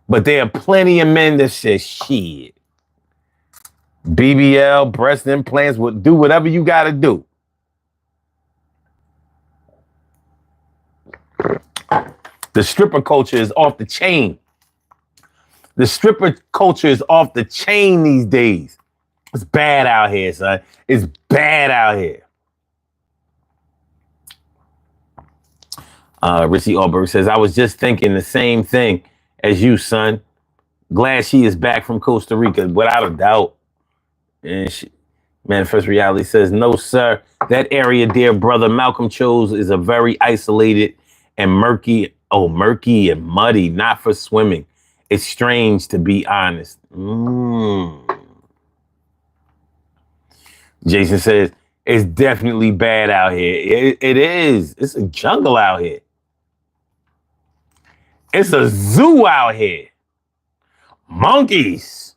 But there are plenty of men that say, shit, BBL, breast implants, do whatever you got to do. The stripper culture is off the chain. These days. It's bad out here, son. It's bad out here. Richie Allberg says, I was just thinking the same thing as you, son. Glad she is back from Costa Rica, without a doubt. And Manifest Reality says, no, sir. That area, dear brother Malcolm chose, is a very isolated and murky and muddy, not for swimming. It's strange, to be honest. Jason says, it's definitely bad out here. It is. It's a jungle out here. It's a zoo out here. Monkeys,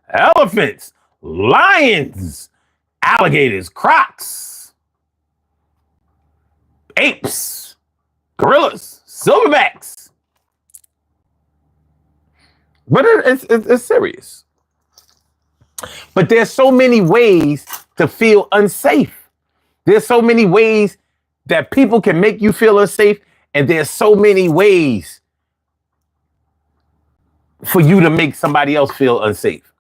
elephants, lions, alligators, crocs, apes, gorillas, silverbacks. But it's serious. But there's so many ways to feel unsafe. There's so many ways that people can make you feel unsafe, and there's so many ways for you to make somebody else feel unsafe.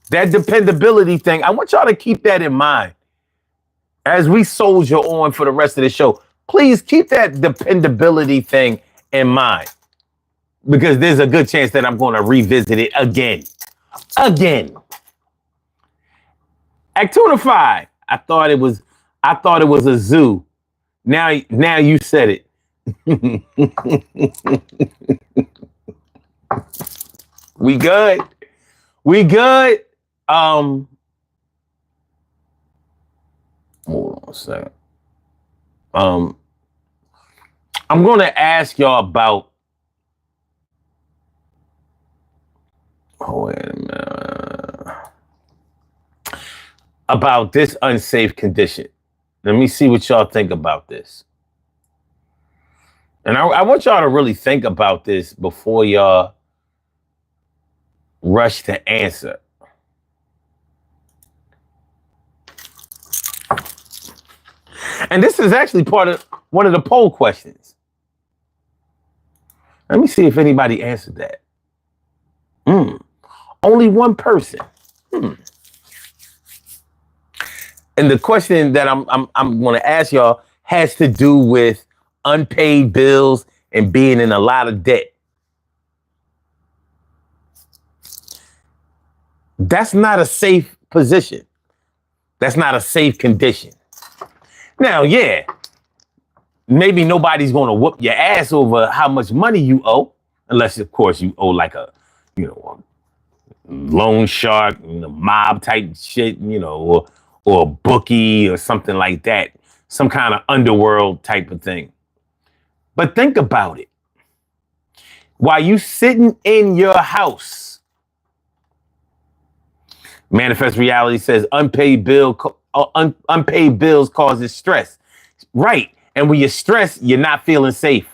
That dependability thing, I want y'all to keep that in mind as we soldier on for the rest of the show. Please keep that dependability thing in mind, because there's a good chance that I'm going to revisit it again. Accusatory. I thought it was a zoo. Now you said it. We good. Hold on a second. I'm going to ask y'all about. Oh, wait a minute. About this unsafe condition. Let me see what y'all think about this. And I want y'all to really think about this before y'all rush to answer. And this is actually part of one of the poll questions. Let me see if anybody answered that. Only one person. And the question that I'm going to ask y'all has to do with unpaid bills and being in a lot of debt. That's not a safe position. That's not a safe condition. Now, yeah, maybe nobody's going to whoop your ass over how much money you owe, unless, of course, you owe like a loan shark, mob type shit, or a bookie or something like that, some kind of underworld type of thing. But think about it. While you sitting in your house, Manifest Reality says unpaid bills causes stress. Right. And when you're stressed, you're not feeling safe.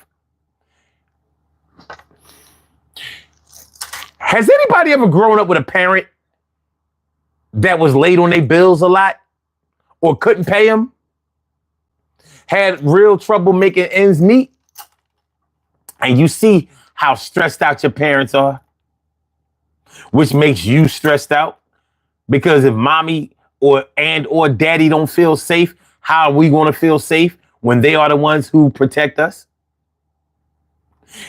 Has anybody ever grown up with a parent that was late on their bills a lot or couldn't pay them? Had real trouble making ends meet? And you see how stressed out your parents are, which makes you stressed out. Because if mommy or daddy don't feel safe, how are we going to feel safe when they are the ones who protect us?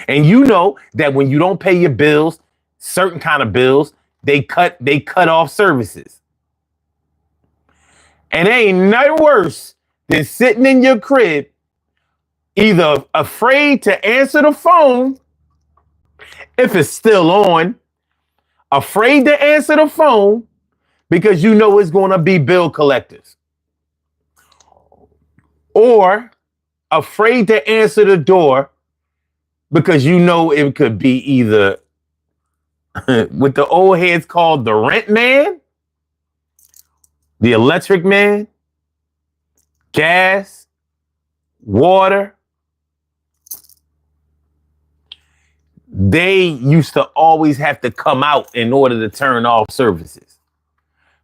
And you know that when you don't pay your bills, certain kind of bills, they cut off services. And it ain't nothing worse than sitting in your crib, either afraid to answer the phone if it's still on, afraid to answer the phone because you know it's going to be bill collectors, or afraid to answer the door because you know it could be either what the old heads called the rent man, the electric man, gas, water. They used to always have to come out in order to turn off services.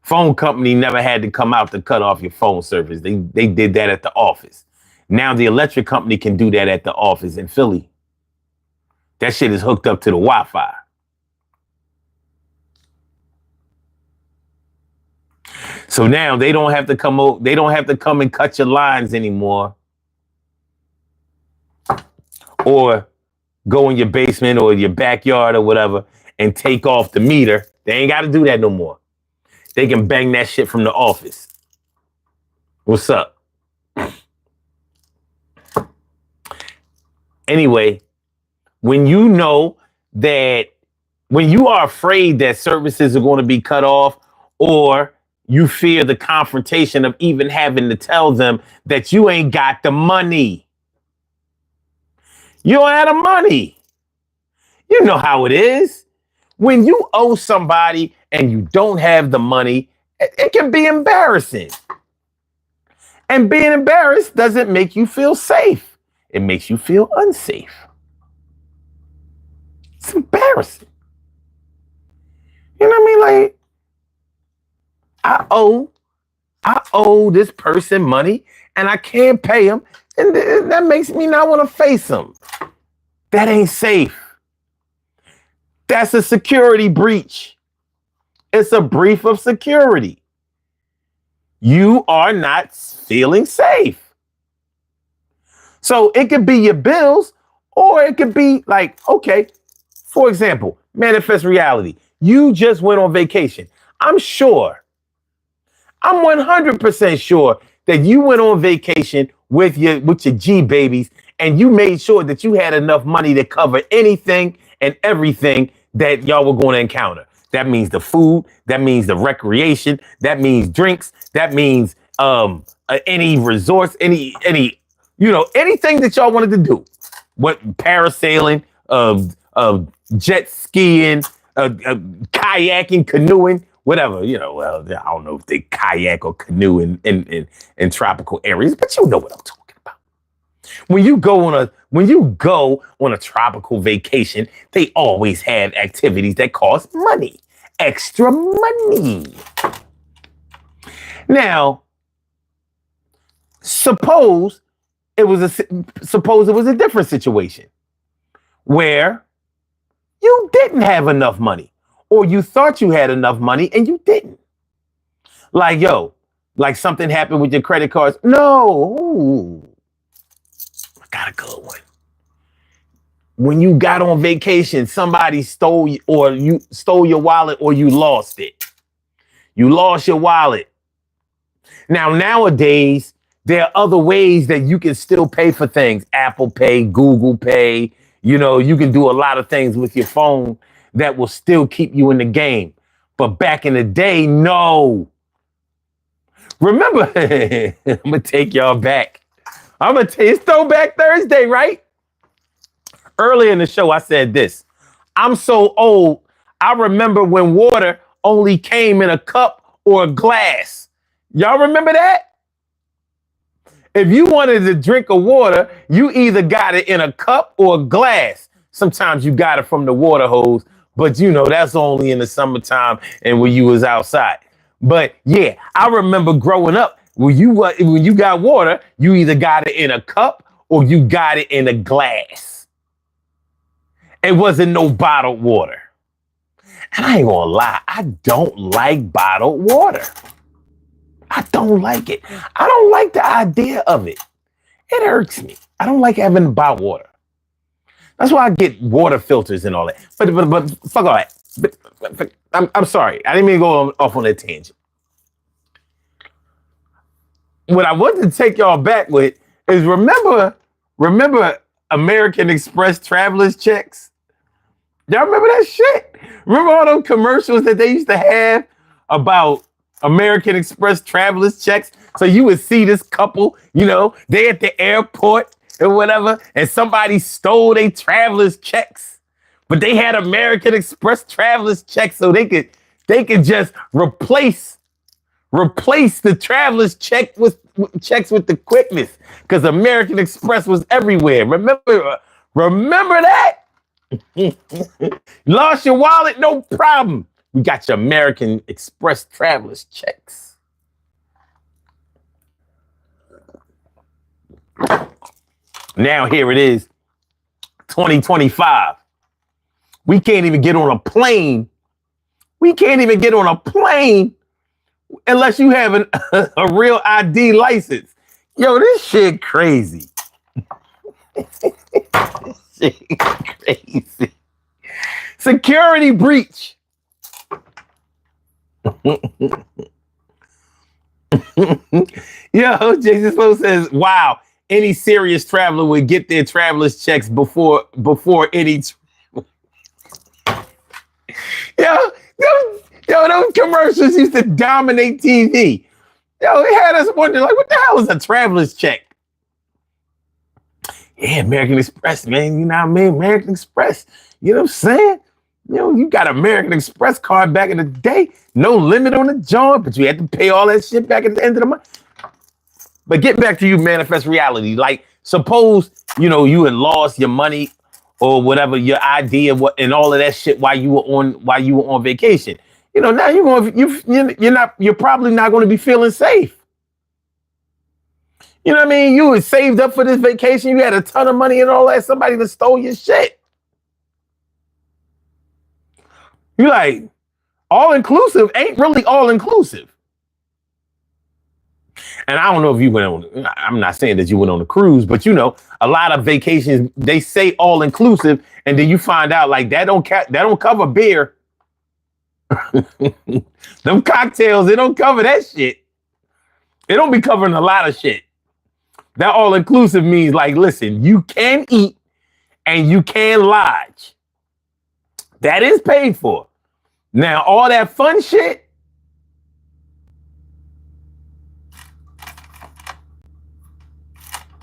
Phone company never had to come out to cut off your phone service. They did that at the office. Now the electric company can do that at the office in Philly. That shit is hooked up to the Wi-Fi. So now they don't have to come. They don't have to come and cut your lines anymore, or go in your basement or your backyard or whatever and take off the meter. They ain't got to do that no more. They can bang that shit from the office. What's up? Anyway, when you know that, when you are afraid that services are going to be cut off, or you fear the confrontation of even having to tell them that you ain't got the money. You don't have the money. You know how it is. When you owe somebody and you don't have the money, it can be embarrassing. And being embarrassed doesn't make you feel safe. It makes you feel unsafe. It's embarrassing. You know what I mean? Like, I owe this person money and I can't pay him. And that makes me not want to face him. That ain't safe. That's a security breach. It's a breach of security. You are not feeling safe. So it could be your bills, or it could be like, okay, for example, manifest reality. You just went on vacation. I'm 100% sure that you went on vacation with your G babies, and you made sure that you had enough money to cover anything and everything that y'all were going to encounter. That means the food, that means the recreation, that means drinks, that means any resorts, any anything that y'all wanted to do. What, parasailing, jet skiing, kayaking, canoeing, whatever, well, I don't know if they kayak or canoe in tropical areas, but you know what I'm talking about. When you go on a tropical vacation, they always have activities that cost money, extra money. Now, suppose it was a different situation where you didn't have enough money, or you thought you had enough money and you didn't. Like, like something happened with your credit cards. No. Ooh, I got a good one. When you got on vacation, somebody stole your wallet, or you lost it. You lost your wallet. Now, nowadays, there are other ways that you can still pay for things. Apple Pay, Google Pay. You can do a lot of things with your phone that will still keep you in the game. But back in the day, no. Remember, I'm going to take y'all back. It's Throwback Thursday, right? Earlier in the show, I said this. I'm so old, I remember when water only came in a cup or a glass. Y'all remember that? If you wanted to drink a water, you either got it in a cup or a glass. Sometimes you got it from the water hose, but that's only in the summertime and when you was outside. But yeah, I remember growing up, when you got water, you either got it in a cup or you got it in a glass. It wasn't no bottled water. And I ain't gonna lie, I don't like bottled water. I don't like it. I don't like the idea of it. It irks me. I don't like having bottled water. That's why I get water filters and all that. But fuck all that. But I'm sorry. I didn't mean to go off on that tangent. What I wanted to take y'all back with is remember American Express traveler's checks? Y'all remember that shit? Remember all those commercials that they used to have about American Express traveler's checks? So you would see this couple, they at the airport or whatever, and somebody stole their traveler's checks, but they had American Express traveler's checks, so they could just replace the traveler's checks with the quickness, because American Express was everywhere. Remember that? Lost your wallet? No problem. We got your American Express traveler's checks. Now here it is, 2025. We can't even get on a plane. Unless you have a real ID license. Yo, this shit crazy. This shit crazy. Security breach. Yo, Jason Slow says, wow, any serious traveler would get their traveler's checks before any. Yo, those commercials used to dominate TV. Yo, it had us wondering, like, what the hell is a traveler's check? Yeah, American Express, man. You know what I mean? American Express. You know what I'm saying? You got American Express card back in the day. No limit on the joint, but you had to pay all that shit back at the end of the month. But get back to you, manifest reality. Like, suppose you had lost your money or whatever, your idea, and all of that shit while you were on vacation. Now you're probably not going to be feeling safe. You know what I mean? You had saved up for this vacation. You had a ton of money and all that. Somebody that stole your shit. You like, all inclusive ain't really all inclusive. And I don't know if you went on, I'm not saying that you went on a cruise, but a lot of vacations, they say all inclusive, and then you find out like that don't cover beer. Them cocktails, they don't cover that shit. They don't be covering a lot of shit. That all inclusive means like, listen, you can eat and you can lodge. That is paid for. Now, all that fun shit,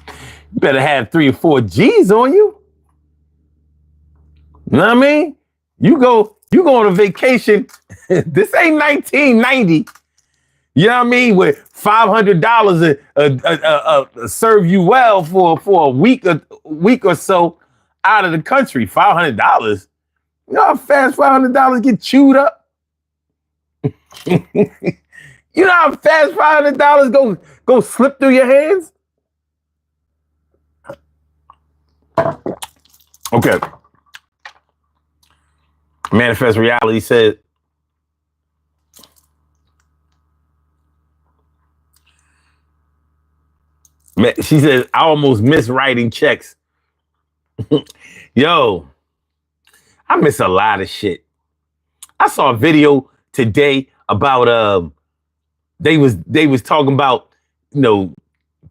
you better have 3 or 4 G's on you. You know what I mean? You go on a vacation. This ain't 1990. You know what I mean? With $500 serve you well for a week or so out of the country. $500. You know how fast $500 get chewed up? You know how fast $500 go slip through your hands? Okay. Manifest Reality said, she says, I almost miss writing checks. Yo, I miss a lot of shit. I saw a video today about they was talking about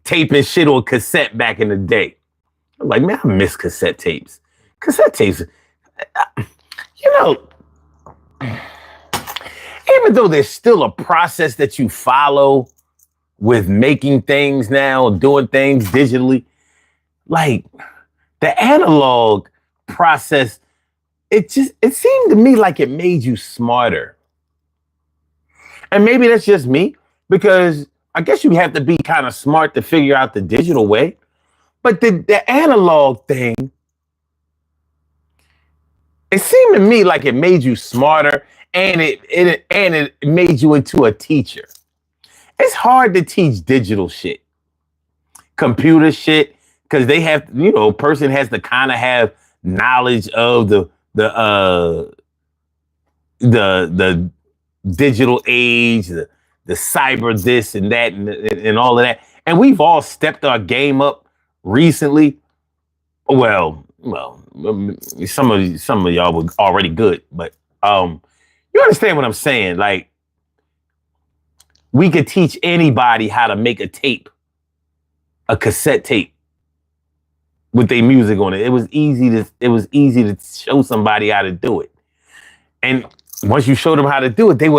taping shit on cassette back in the day. I'm like, man, I miss cassette tapes. Cassette tapes, even though there's still a process that you follow with making things now, doing things digitally, like the analog process, it seemed to me like it made you smarter. And maybe that's just me, because I guess you have to be kind of smart to figure out the digital way. But the analog thing, it seemed to me like it made you smarter, and it made you into a teacher. It's hard to teach digital shit, computer shit, because they have, a person has to kind of have knowledge of the digital age, the cyber this and that and all of that. And we've all stepped our game up recently. Well, some of y'all were already good, but you understand what I'm saying? Like, we could teach anybody how to make a tape, a cassette tape with their music on it. It was easy to show somebody how to do it. And once you showed them how to do it, they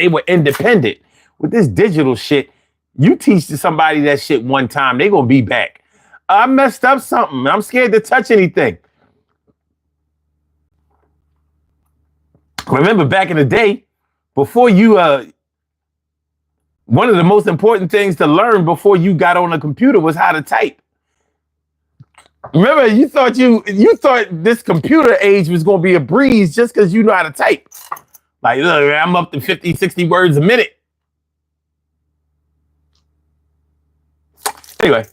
were independent. With this digital shit, you teach somebody that shit one time, they're gonna be back. I messed up something. I'm scared to touch anything. Remember back in the day, before you one of the most important things to learn before you got on a computer was how to type. Remember, you thought this computer age was going to be a breeze just because you know how to type. Like, look, I'm up to 50, 60 words a minute. Anyway.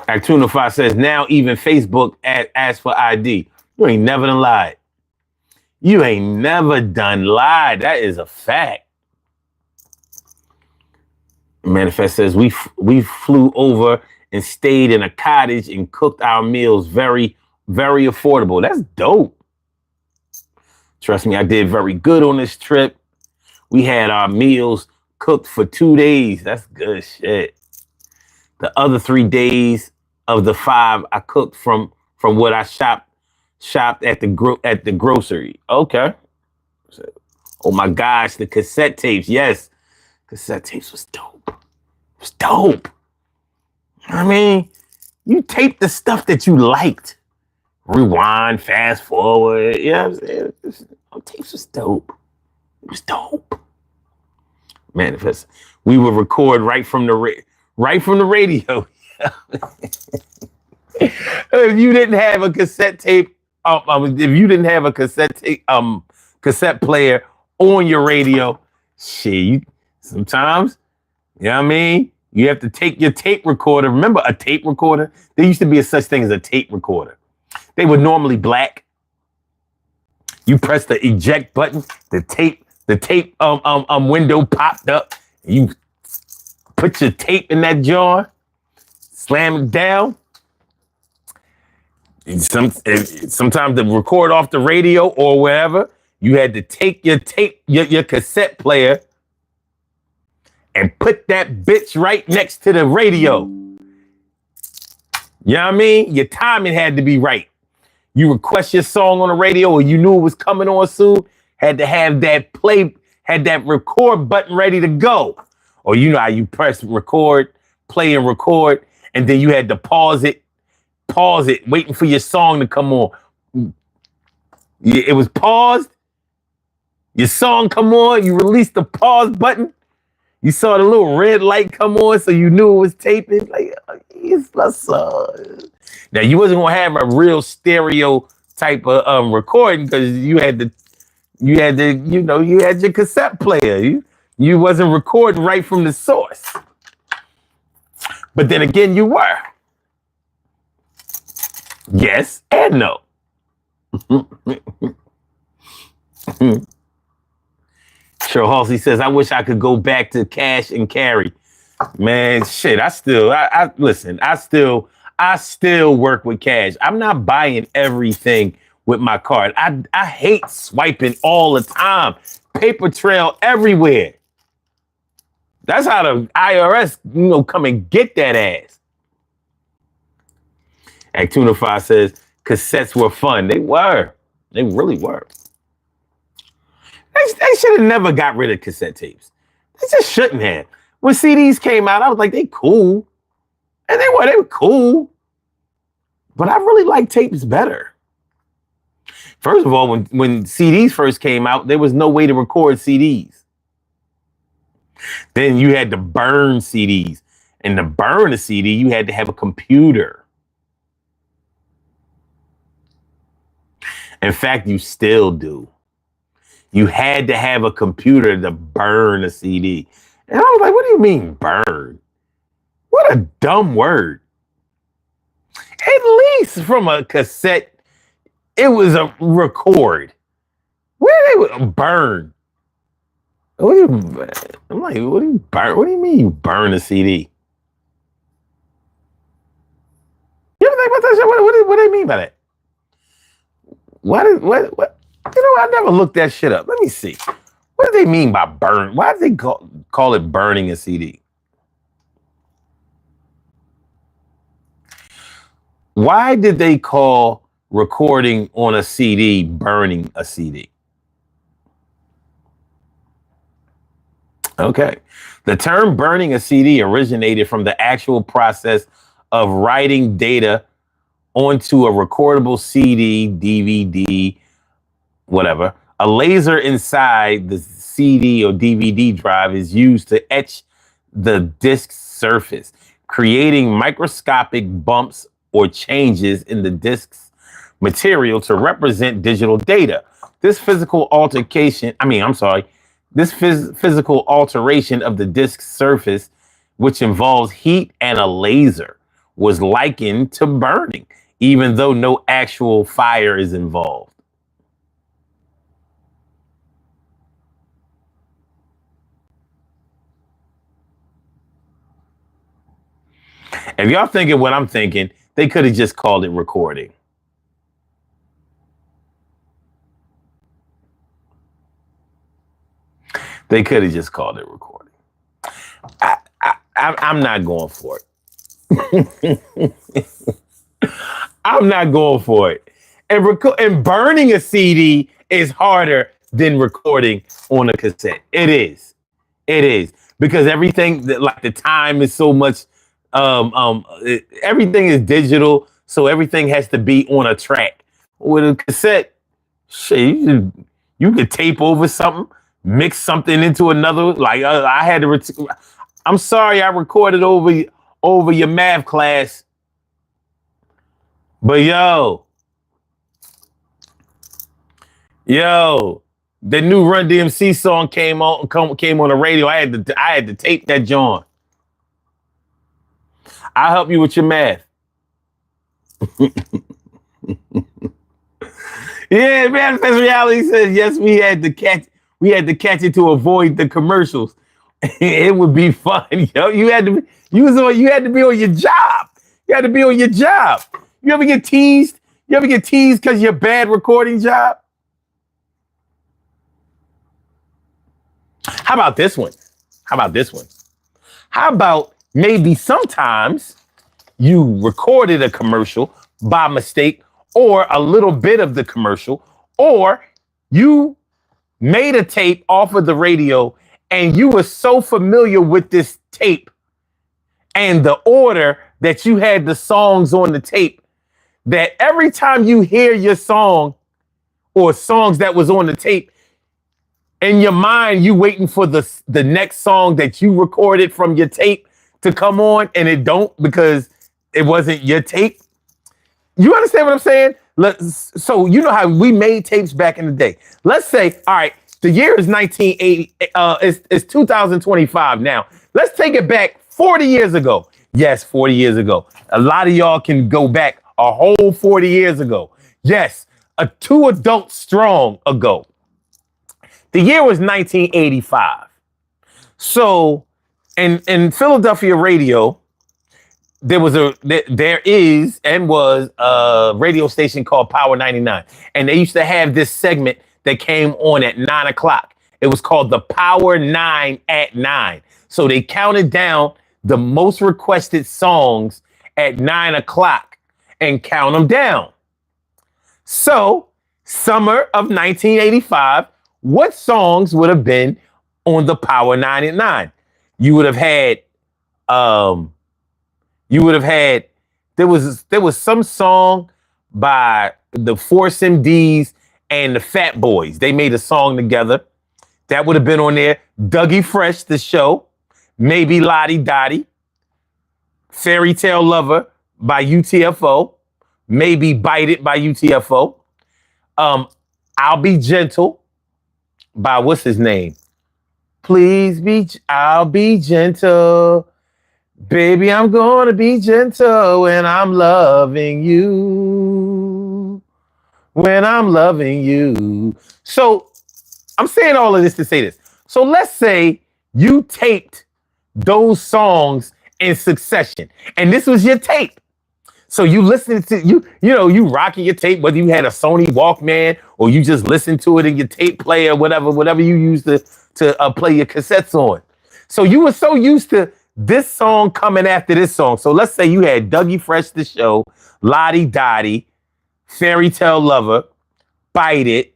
Actunify says, now even Facebook asks for ID. You ain't never done lied. You ain't never done lied. That is a fact. Manifest says, we flew over and stayed in a cottage and cooked our meals very, very affordable. That's dope. Trust me, I did very good on this trip. We had our meals cooked for 2 days. That's good shit. The other 3 days of the 5 I cooked from what I shopped at the grocery. Okay. Oh my gosh, the cassette tapes. Yes. Cassette tapes was dope. It was dope. I mean, you taped the stuff that you liked. Rewind, fast forward. You know what I'm saying? Tapes was dope. It was dope. Manifest. We would record right from the radio. If you didn't have a cassette tape, if you didn't have a cassette player on your radio, sometimes, you know what I mean? You have to take your tape recorder. Remember a tape recorder? There used to be a such thing as a tape recorder. They were normally black. You press the eject button, the tape window popped up. You put your tape in that jar, slam it down. Sometimes to record off the radio or wherever, you had to take your tape, your cassette player, and put that bitch right next to the radio. You know what I mean? Your timing had to be right. You request your song on the radio or you knew it was coming on soon, had to have that record button ready to go. Or you know how you press record, play and record, and then you had to pause it, waiting for your song to come on. It was paused. Your song come on, you released the pause button. You saw the little red light come on, so you knew it was taping. Like, it's my song. Now you wasn't gonna have a real stereo type of recording because you had your cassette player. You wasn't recording right from the source. But then again, you were. Yes and no. Cheryl Halsey says, I wish I could go back to cash and carry. Man, shit, I still work with cash. I'm not buying everything with my card. I hate swiping all the time. Paper trail everywhere. That's how the IRS, come and get that ass. Actunify says, cassettes were fun. They were. They really were. They should have never got rid of cassette tapes. They just shouldn't have. When CDs came out, I was like, they cool. And they were cool. But I really like tapes better. First of all, when CDs first came out, there was no way to record CDs. Then you had to burn CDs. And to burn a CD, you had to have a computer. In fact, you still do. You had to have a computer to burn a CD. And I was like, what do you mean burn? What a dumb word. At least from a cassette, it was a record. Where they would burn? I'm like, what do you burn? What do you mean you burn a CD? You ever think about that shit? What do they mean by that? What? I never looked that shit up. Let me see. What do they mean by burn? Why do they call it burning a CD? Why did they call recording on a CD burning a CD? Okay. The term burning a CD originated from the actual process of writing data onto a recordable CD, DVD, whatever. A laser inside the CD or DVD drive is used to etch the disk's surface, creating microscopic bumps or changes in the disk's material to represent digital data. This physical alteration of the disk's surface, which involves heat and a laser, was likened to burning, even though no actual fire is involved. If y'all thinking what I'm thinking, they could have just called it recording. They could have just called it recording. I'm not going for it. I'm not going for it. And burning a CD is harder than recording on a cassette. It is. Because everything, like the time is so much, everything is digital, so everything has to be on a track. With a cassette, shit, you could tape over something, mix something into another. Like I had to. I'm sorry, I recorded over your math class, but yo, the new Run DMC song came on the radio. I had to tape that joint. I'll help you with your math. Yeah, Manifest Reality says yes. We had to catch it to avoid the commercials. It would be fun, yo. You had to be on your job. You had to be on your job. You ever get teased? You ever get teased because you're a bad recording job? How about this one? How about maybe sometimes you recorded a commercial by mistake, or a little bit of the commercial, or you made a tape off of the radio and you were so familiar with this tape and the order that you had the songs on the tape that every time you hear your song or songs that was on the tape, in your mind, you waiting for the next song that you recorded from your tape to come on, and it don't because it wasn't your tape. You understand what I'm saying? So you know how we made tapes back in the day. Let's say, all right, the year is 1980. It's 2025 now. Let's take it back 40 years ago. Yes, 40 years ago. A lot of y'all can go back a whole 40 years ago. Yes, a 2 adults strong ago. The year was 1985. So in Philadelphia radio, there is and was a radio station called Power 99. And they used to have this segment that came on at 9 o'clock. It was called the Power 9 at 9. So they counted down the most requested songs at 9 o'clock and count them down. So summer of 1985, what songs would have been on the Power 9 at 9? You would have had, there was some song by the Force MDs and the Fat Boys. They made a song together. That would have been on there. Dougie Fresh, the show. Maybe Lottie Dottie. Fairy Tale Lover by UTFO. Maybe Bite It by UTFO. I'll Be Gentle by what's his name? I'll be gentle. Baby, I'm gonna be gentle when I'm loving you. When I'm loving you. So I'm saying all of this to say this. So let's say you taped those songs in succession, and this was your tape. So you listening to you rocking your tape, whether you had a Sony Walkman or you just listened to it in your tape player, whatever you used to play your cassettes on. So you were so used to this song coming after this song. So let's say you had Dougie Fresh, the show, Lottie Dottie, Fairy Tale Lover, Bite It,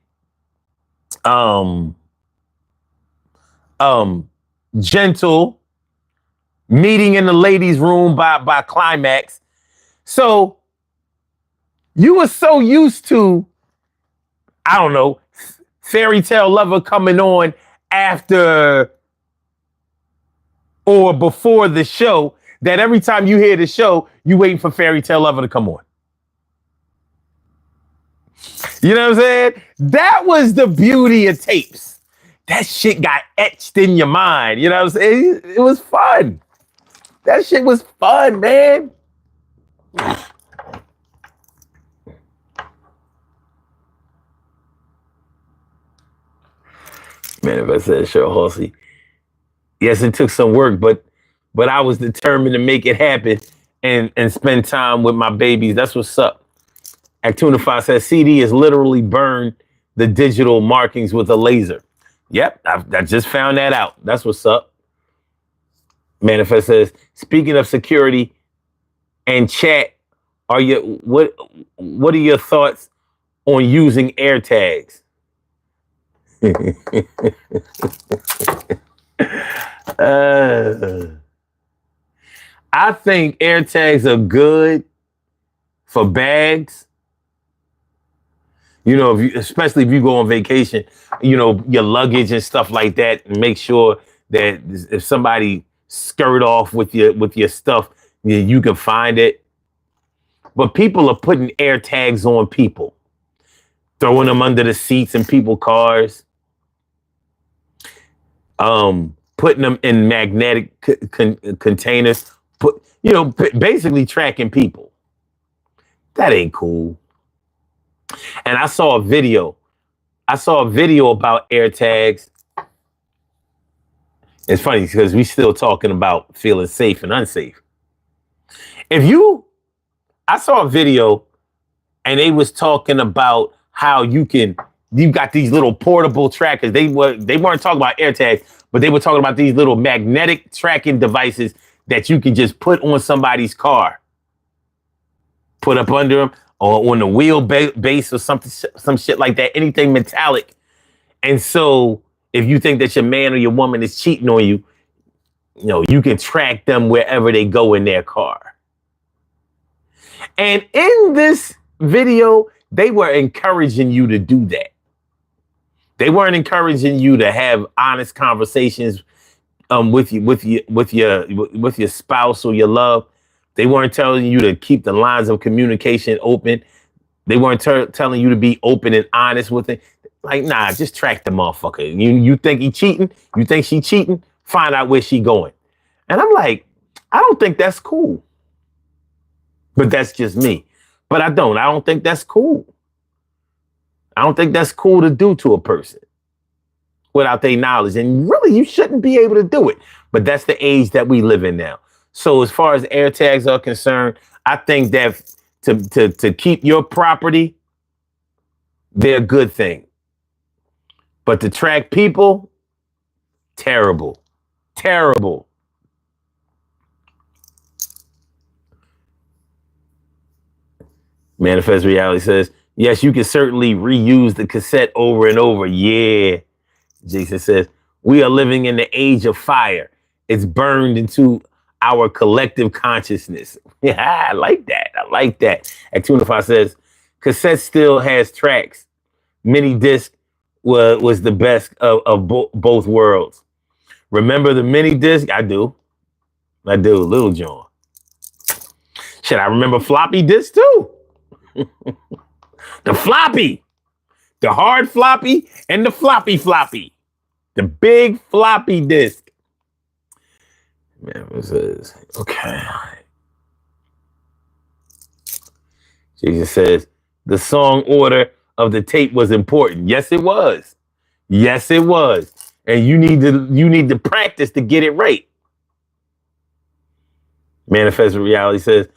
Gentle, Meeting in the Ladies' Room by Climax. So you were so used to, I don't know, Fairy Tale Lover coming on after or before the show that every time you hear the show, you waiting for Fairy Tale Lover to come on. You know what I'm saying? That was the beauty of tapes. That shit got etched in your mind. You know what I'm saying? It was fun. That shit was fun, man. Man, if I said sure, Halsey. Yes, it took some work, but I was determined to make it happen and spend time with my babies. That's what's up. Actunify says CD is literally burned the digital markings with a laser. Yep, I just found that out. That's what's up. Manifest says, speaking of security and chat, what are your thoughts on using AirTags? I think AirTags are good for bags You know, especially if you go on vacation, you know, your luggage and stuff like that, and make sure that if somebody skirt off with your stuff, you can find it. But people are putting air tags on people, throwing them under the seats in people's cars, putting them in magnetic containers, basically tracking people. That ain't cool. And I saw a video about air tags. It's funny because we still talking about feeling safe and unsafe. I saw a video and they was talking about how you got these little portable trackers. They weren't talking about air tags, but they were talking about these little magnetic tracking devices that you can just put on somebody's car, put up under them or on the wheel base or some shit like that, anything metallic. And so if you think that your man or your woman is cheating on you, you can track them wherever they go in their car. And in this video, they were encouraging you to do that. They weren't encouraging you to have honest conversations with your spouse or your love. They weren't telling you to keep the lines of communication open. They weren't telling you to be open and honest with it. Like, nah, just track the motherfucker. You think he cheating? You think she cheating? Find out where she going. And I'm like, I don't think that's cool. But that's just me. But I don't think that's cool. I don't think that's cool to do to a person without their knowledge. And really, you shouldn't be able to do it. But that's the age that we live in now. So as far as air tags are concerned, I think that to keep your property, they're a good thing. But to track people, terrible. Terrible. Manifest Reality says, yes, you can certainly reuse the cassette over and over. Yeah. Jason says, we are living in the age of fire. It's burned into our collective consciousness. Yeah, I like that. I like that. Actunify says, cassette still has tracks. Mini disc was the best of both worlds. Remember the mini disc? I do. Little John. Shit, I remember floppy disk too. The floppy. The hard floppy and the floppy. The big floppy disk. Man, what says? Okay. Jesus says, the song order of the tape was important. Yes, it was. Yes, it was. And you need to practice to get it right. Manifest Reality says,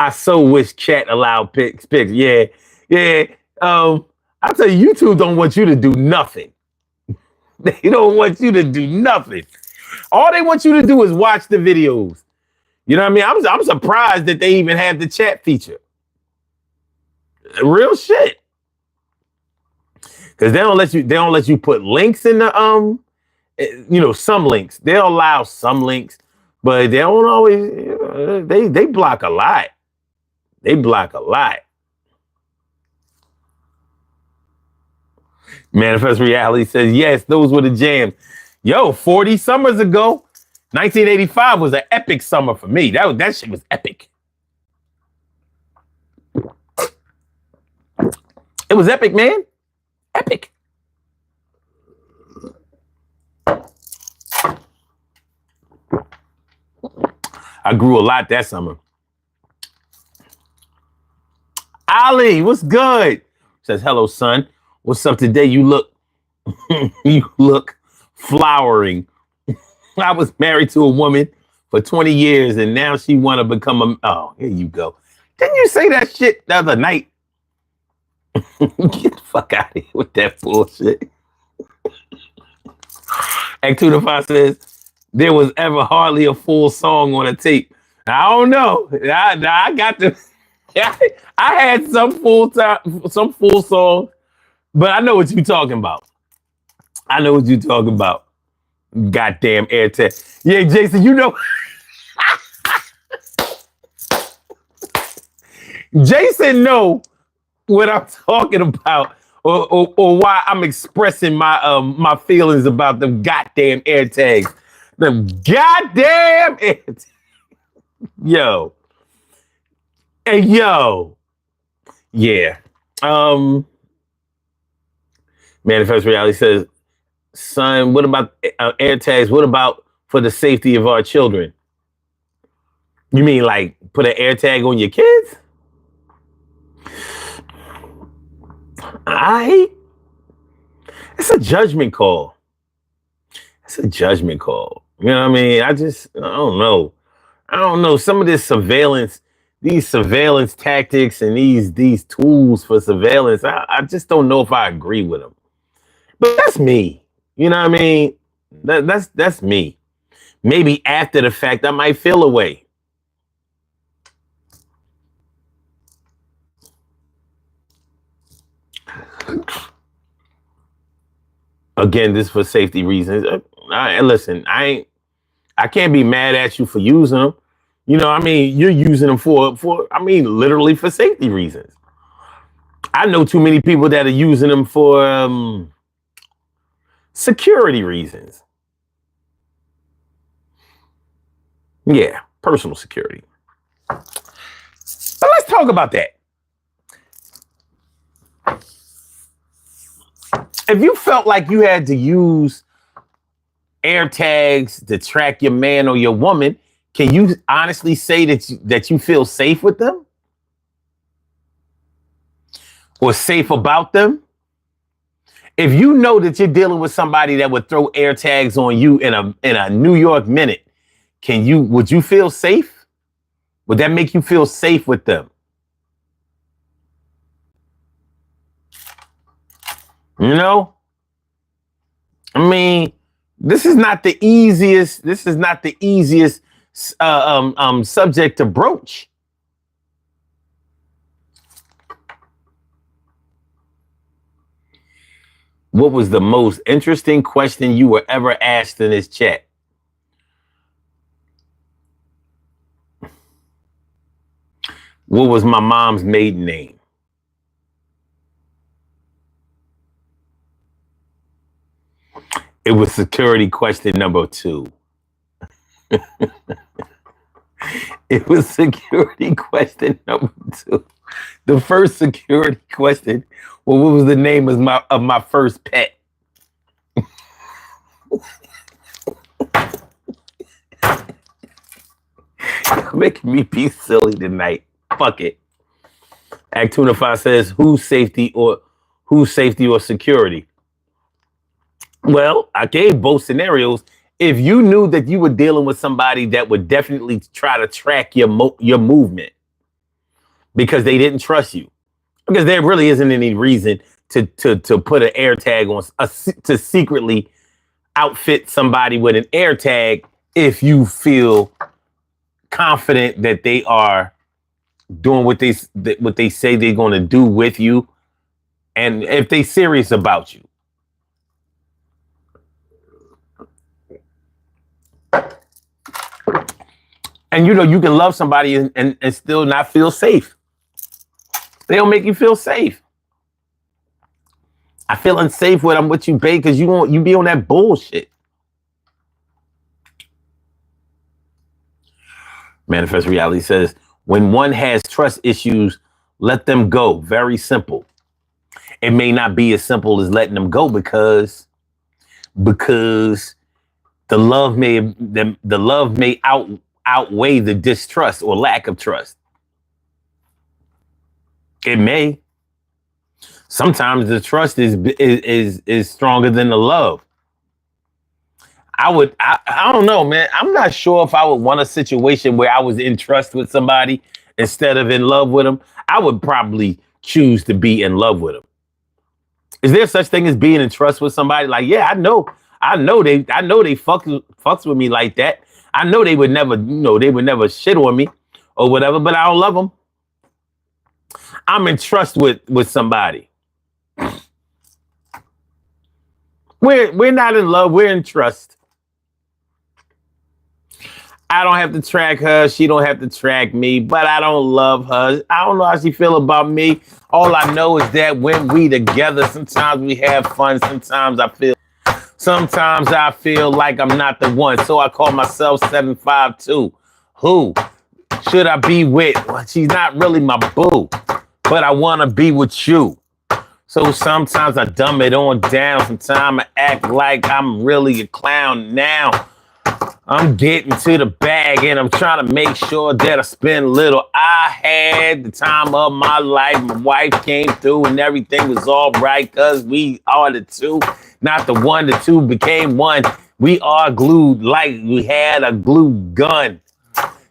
I so wish chat allowed pics. Yeah. I tell you, YouTube don't want you to do nothing. They don't want you to do nothing. All they want you to do is watch the videos. You know what I mean? I'm surprised that they even have the chat feature. Real shit. Because they don't let you put links in the some links. They'll allow some links, but they don't always they block a lot. They block a lot. Manifest Reality says, yes, those were the jams. Yo, 40 summers ago, 1985 was an epic summer for me. That shit was epic. It was epic, man. Epic. I grew a lot that summer. Ali, what's good? Says, hello, son. What's up today? You look flowering. I was married to a woman for 20 years and now she want to become oh, here you go. Didn't you say that shit the other night? Get the fuck out of here with that bullshit. Actunify says, there was ever hardly a full song on a tape. I don't know. I got the I had some full songs, but I know what you're talking about. Goddamn AirTag. Yeah, Jason, you know. Jason know what I'm talking about, or why I'm expressing my feelings about them goddamn AirTags. Them goddamn AirTags. Yo. Hey, yo. Yeah. Manifest Reality says, son, what about AirTags? What about for the safety of our children? You mean like put an AirTag on your kids? It's a judgment call. It's a judgment call. You know what I mean? I don't know. I don't know. Some of this surveillance, these surveillance tactics and these tools for surveillance, I just don't know if I agree with them. But that's me. You know what I mean? That's me. Maybe after the fact, I might feel a way. Again, this is for safety reasons. Listen, I can't be mad at you for using them. You know, I mean, you're using them for literally for safety reasons. I know too many people that are using them for security reasons. Yeah, personal security. But let's talk about that. If you felt like you had to use AirTags to track your man or your woman, can you honestly say that you feel safe with them? Or safe about them? If you know that you're dealing with somebody that would throw AirTags on you in a New York minute, would you feel safe? Would that make you feel safe with them? You know? I mean, this is not the easiest subject to broach. What was the most interesting question you were ever asked in this chat? What was my mom's maiden name? It was security question number 2. It was security question number 2. The first security question, well, what was the name of my first pet? Making me be silly tonight. Fuck it. Actunify says, who's safety or security? Well, I gave both scenarios. If you knew that you were dealing with somebody that would definitely try to track your movement because they didn't trust you, because there really isn't any reason to put an AirTag on to secretly outfit somebody with an AirTag if you feel confident that they are doing what they say they're going to do with you, and if they're serious about you. And you know, you can love somebody and still not feel safe. They don't make you feel safe. I feel unsafe when I'm with you, babe, because you be on that bullshit. Manifest Reality says, when one has trust issues, let them go. Very simple. It may not be as simple as letting them go because the love may outweigh the distrust or lack of trust. It may. Sometimes the trust is stronger than the love. I don't know, man. I'm not sure if I would want a situation where I was in trust with somebody instead of in love with them. I would probably choose to be in love with them. Is there such thing as being in trust with somebody? Like, yeah, I know they fucks with me like that. I know they would never shit on me or whatever, but I don't love them. I'm in trust with somebody. We're not in love. We're in trust. I don't have to track her. She don't have to track me, but I don't love her. I don't know how she feel about me. All I know is that when we together, sometimes we have fun. Sometimes I feel like I'm not the one. So I call myself 752. Who should I be with? Well, she's not really my boo, but I want to be with you. So sometimes I dumb it on down. Sometimes I act like I'm really a clown now. I'm getting to the bag and I'm trying to make sure that I spend little. I had the time of my life. My wife came through and everything was all right because we are the two, not the one. The two became one. We are glued like we had a glue gun.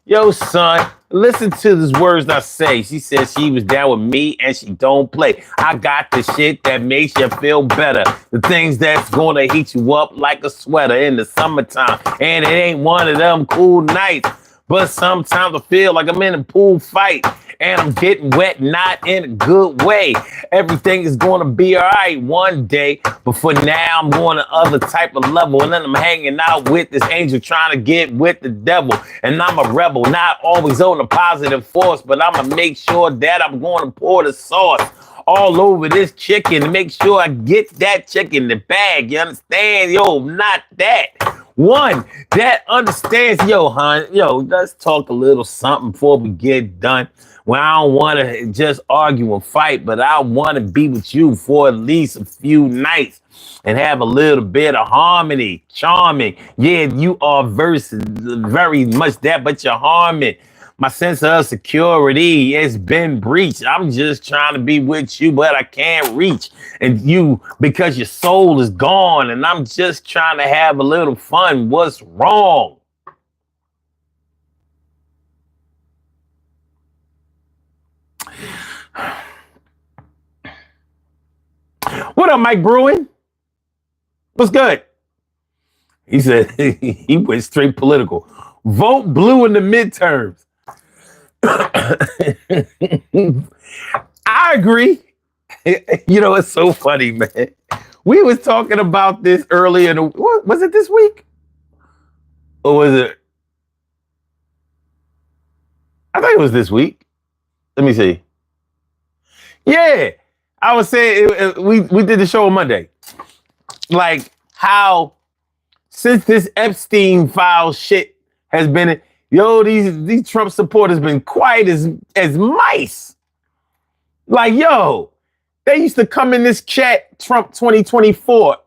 Yo, son, listen to these words I say. She said she was down with me and she don't play. I got the shit that makes you feel better. The things that's gonna heat you up like a sweater in the summertime. And it ain't one of them cool nights. But sometimes I feel like I'm in a pool fight and I'm getting wet, not in a good way. Everything is going to be all right one day, but for now I'm on another type of level, and then I'm hanging out with this angel trying to get with the devil. And I'm a rebel, not always on a positive force, but I'm going to make sure that I'm going to pour the sauce all over this chicken to make sure I get that chicken in the bag. You understand? Yo, not that one that understands. Yo, hon, yo, let's talk a little something before we get done. Well, I don't want to just argue and fight, but I want to be with you for at least a few nights and have a little bit of harmony. Charming. Yeah, you are very much that, but you're harming. My sense of security has been breached. I'm just trying to be with you, but I can't reach. And you, because your soul is gone, and I'm just trying to have a little fun. What's wrong? What up, Mike Bruin? What's good? He said he went straight political. Vote blue in the midterms. I agree. You know, it's so funny, man. We was talking about this earlier. Was it this week? Or was it? I think it was this week. Let me see. Yeah, I was saying we did the show on Monday. Like how since this Epstein file shit has been, yo, these Trump supporters been quiet as mice. Like, yo, they used to come in this chat, Trump 2024,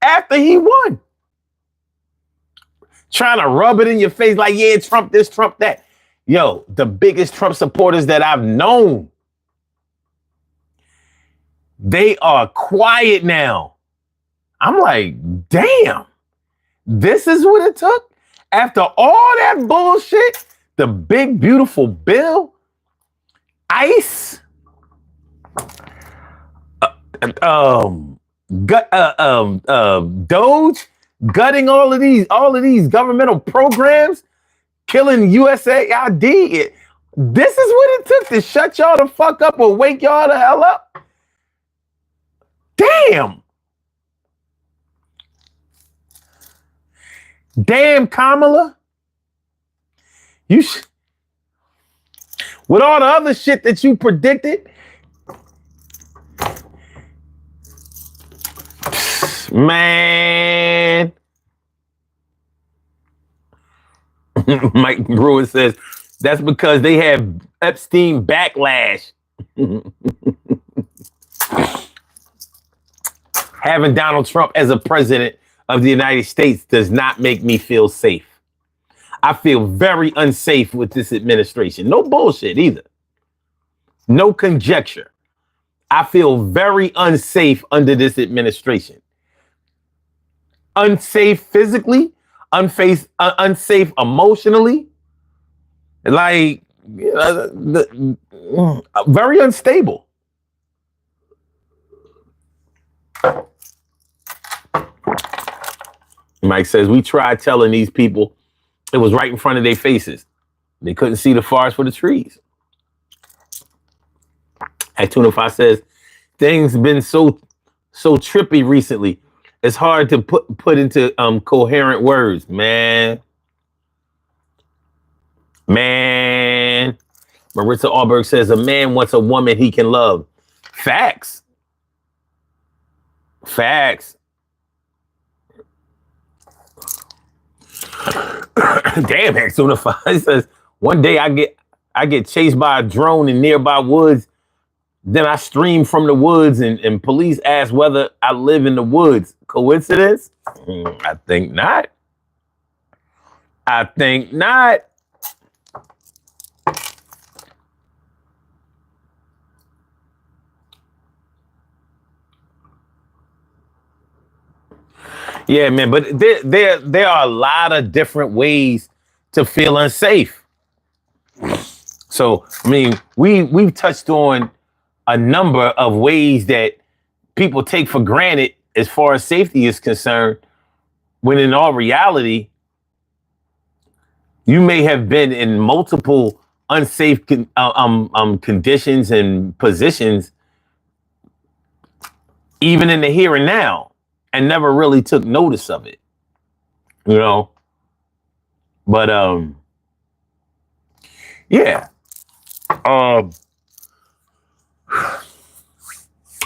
after he won. Trying to rub it in your face like, yeah, Trump this, Trump that. Yo, the biggest Trump supporters that I've known, they are quiet now. I'm like, damn, this is what it took? After all that bullshit, the big, beautiful bill, ICE, Doge, gutting all of these governmental programs, killing USAID. This is what it took to shut y'all the fuck up or wake y'all the hell up. Damn. Damn, Kamala. With all the other shit that you predicted, man. Mike Brewer says that's because they have Epstein backlash. Having Donald Trump as a president of the United States does not make me feel safe. I feel very unsafe with this administration. No bullshit either. No conjecture. I feel very unsafe under this administration. Unsafe physically, unsafe emotionally, like very unstable. Mike says, we tried telling these people it was right in front of their faces. They couldn't see the forest for the trees. At says, things been so trippy recently. It's hard to put into coherent words, man. Man, Marissa Alberg says a man wants a woman he can love. Facts. Facts. Damn, X25 says one day I get chased by a drone in nearby woods. Then I stream from the woods and police ask whether I live in the woods. Coincidence? I think not. I think not. Yeah, man, but there are a lot of different ways to feel unsafe. So, I mean, we've touched on a number of ways that people take for granted as far as safety is concerned, when in all reality, you may have been in multiple unsafe conditions and positions, even in the here and now, and never really took notice of it, you know. But yeah.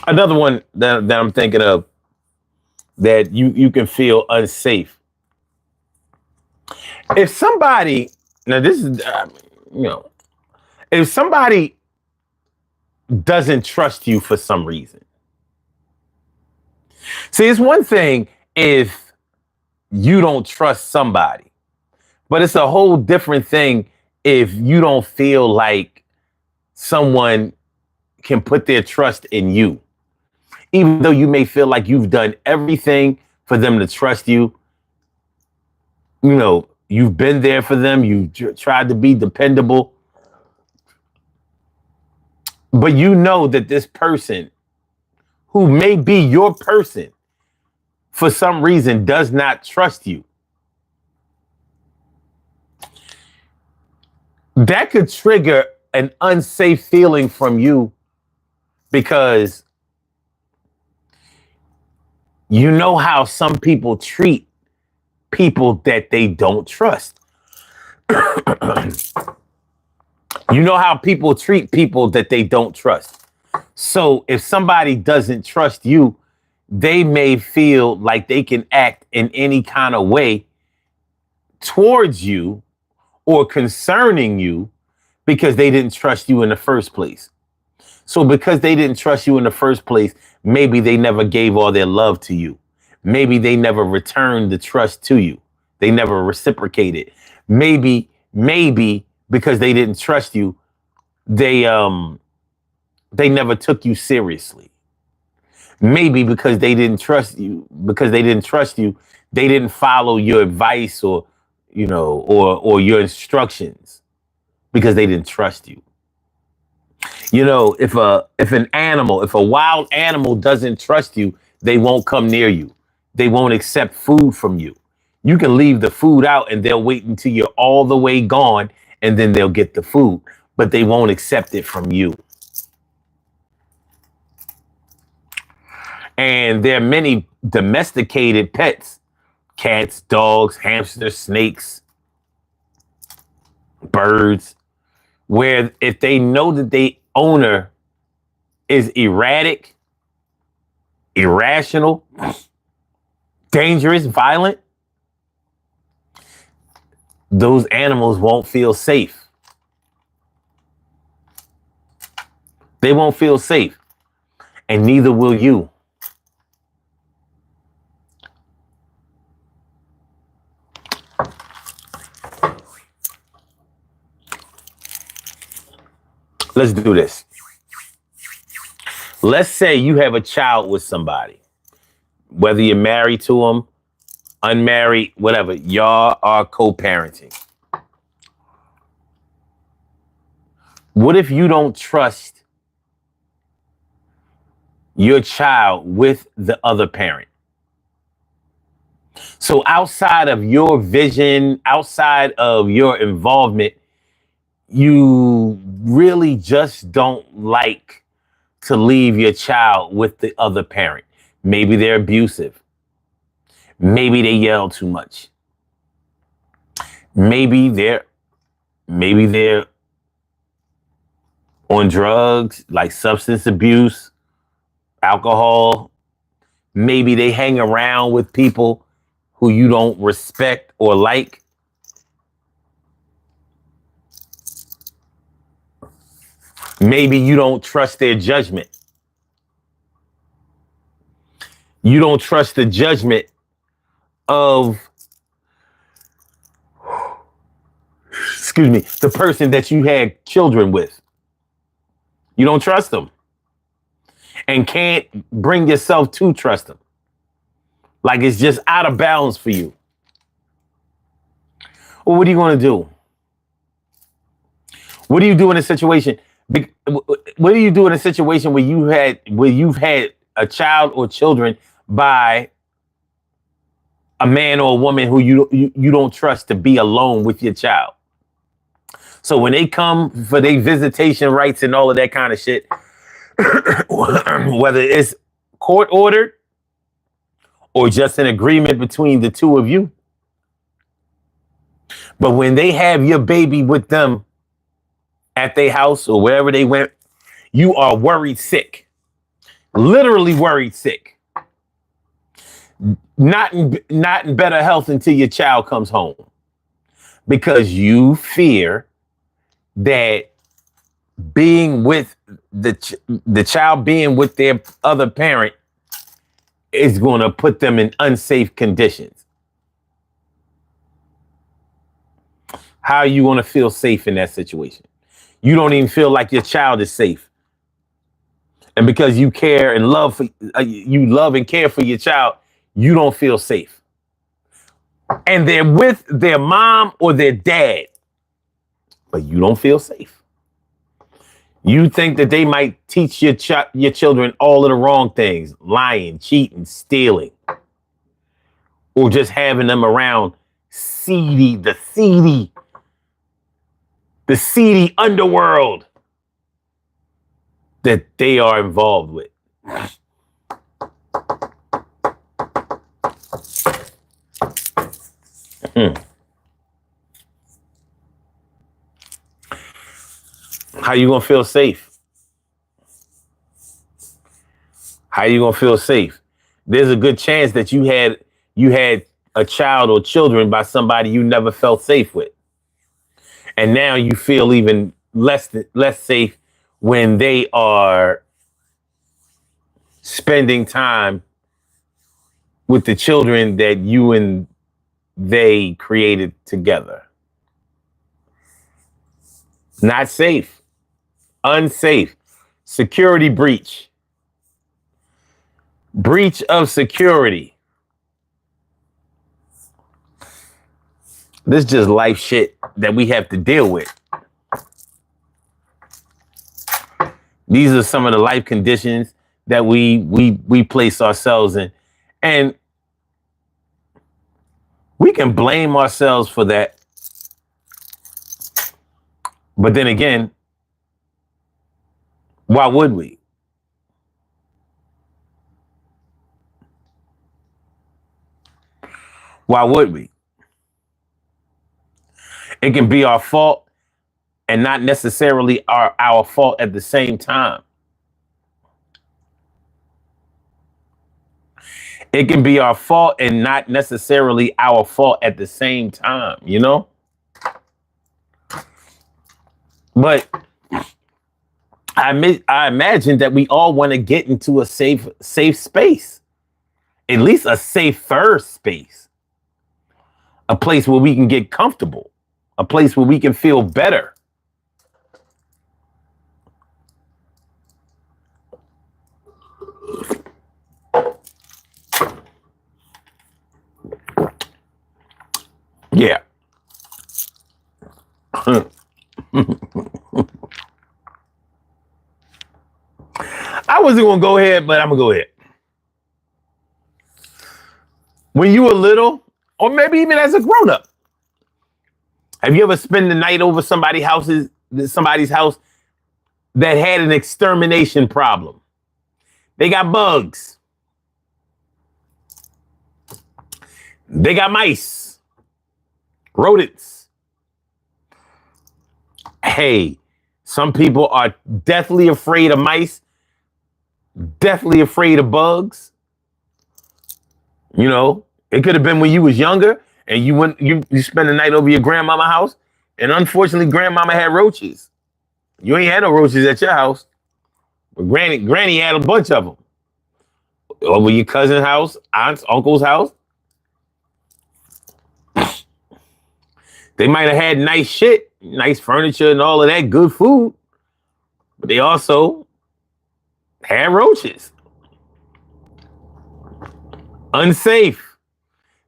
Another one that I'm thinking of that you can feel unsafe. If somebody, now this is, if somebody doesn't trust you for some reason. See, it's one thing if you don't trust somebody, but it's a whole different thing if you don't feel like someone can put their trust in you. Even though you may feel like you've done everything for them to trust you, you've been there for them, you've tried to be dependable, but you know that this person who may be your person for some reason does not trust you. That could trigger an unsafe feeling from you, because you know how some people treat people that they don't trust. You know how people treat people that they don't trust. So if somebody doesn't trust you, they may feel like they can act in any kind of way towards you or concerning you because they didn't trust you in the first place. So because they didn't trust you in the first place, maybe they never gave all their love to you. Maybe they never returned the trust to you. They never reciprocated. Maybe because they didn't trust you, they never took you seriously. Maybe because they didn't trust you, they didn't follow your advice or your instructions because they didn't trust you. If a wild animal doesn't trust you, they won't come near you. They won't accept food from you. You can leave the food out and they'll wait until you're all the way gone and then they'll get the food, but they won't accept it from you. And there are many domesticated pets, cats, dogs, hamsters, snakes, birds, where if they know that the owner is erratic, irrational, dangerous, violent, those animals won't feel safe. They won't feel safe, and neither will you. Let's do this. Let's say you have a child with somebody, whether you're married to them, unmarried, whatever, y'all are co-parenting. What if you don't trust your child with the other parent? So outside of your vision, outside of your involvement, you really just don't like to leave your child with the other parent. Maybe they're abusive. Maybe they yell too much. Maybe they're Maybe they're on drugs like substance abuse, alcohol. Maybe they hang around with people who you don't respect or like. Maybe you don't trust their judgment. You don't trust the judgment of, the person that you had children with. You don't trust them and can't bring yourself to trust them. Like it's just out of bounds for you. Well, what are you going to do? What do you do in a situation? What do you do in a situation where you've had a child or children by a man or a woman who you don't trust to be alone with your child? So when they come for their visitation rights and all of that kind of shit, whether it's court ordered or just an agreement between the two of you, but when they have your baby with them at their house or wherever they went, you are worried sick, literally worried sick, not in better health until your child comes home, because you fear that being with the child being with their other parent is going to put them in unsafe conditions. How are you going to feel safe in that situation? You don't even feel like your child is safe. And because you care and love you love and care for your child, you don't feel safe. And they're with their mom or their dad, but you don't feel safe. You think that they might teach your children all of the wrong things, lying, cheating, stealing, or just having them around the seedy underworld that they are involved with. How you gonna feel safe? How you gonna feel safe? There's a good chance that you had a child or children by somebody you never felt safe with, and now you feel even less safe when they are spending time with the children that you and they created together. Not safe. Unsafe. Security breach. Breach of security. This is just life shit that we have to deal with. These are some of the life conditions that we place ourselves in. And we can blame ourselves for that. But then again, why would we? Why would we? It can be our fault and not necessarily our fault at the same time. It can be our fault and not necessarily our fault at the same time, you know? But I imagine that we all want to get into a safe space, at least a safer space, a place where we can get comfortable, a place where we can feel better. Yeah. I wasn't going to go ahead, but I'm going to go ahead. When you were little, or maybe even as a grown-up, have you ever spent the night over somebody's house that had an extermination problem? They got bugs. They got mice, rodents. Hey, some people are deathly afraid of mice, deathly afraid of bugs. You know, it could have been when you was younger and you spent the night over your grandmama's house, and unfortunately, grandmama had roaches. You ain't had no roaches at your house, but granny had a bunch of them over your cousin's house, aunt's, uncle's house. They might have had nice shit, nice furniture, and all of that good food, but they also had roaches. Unsafe.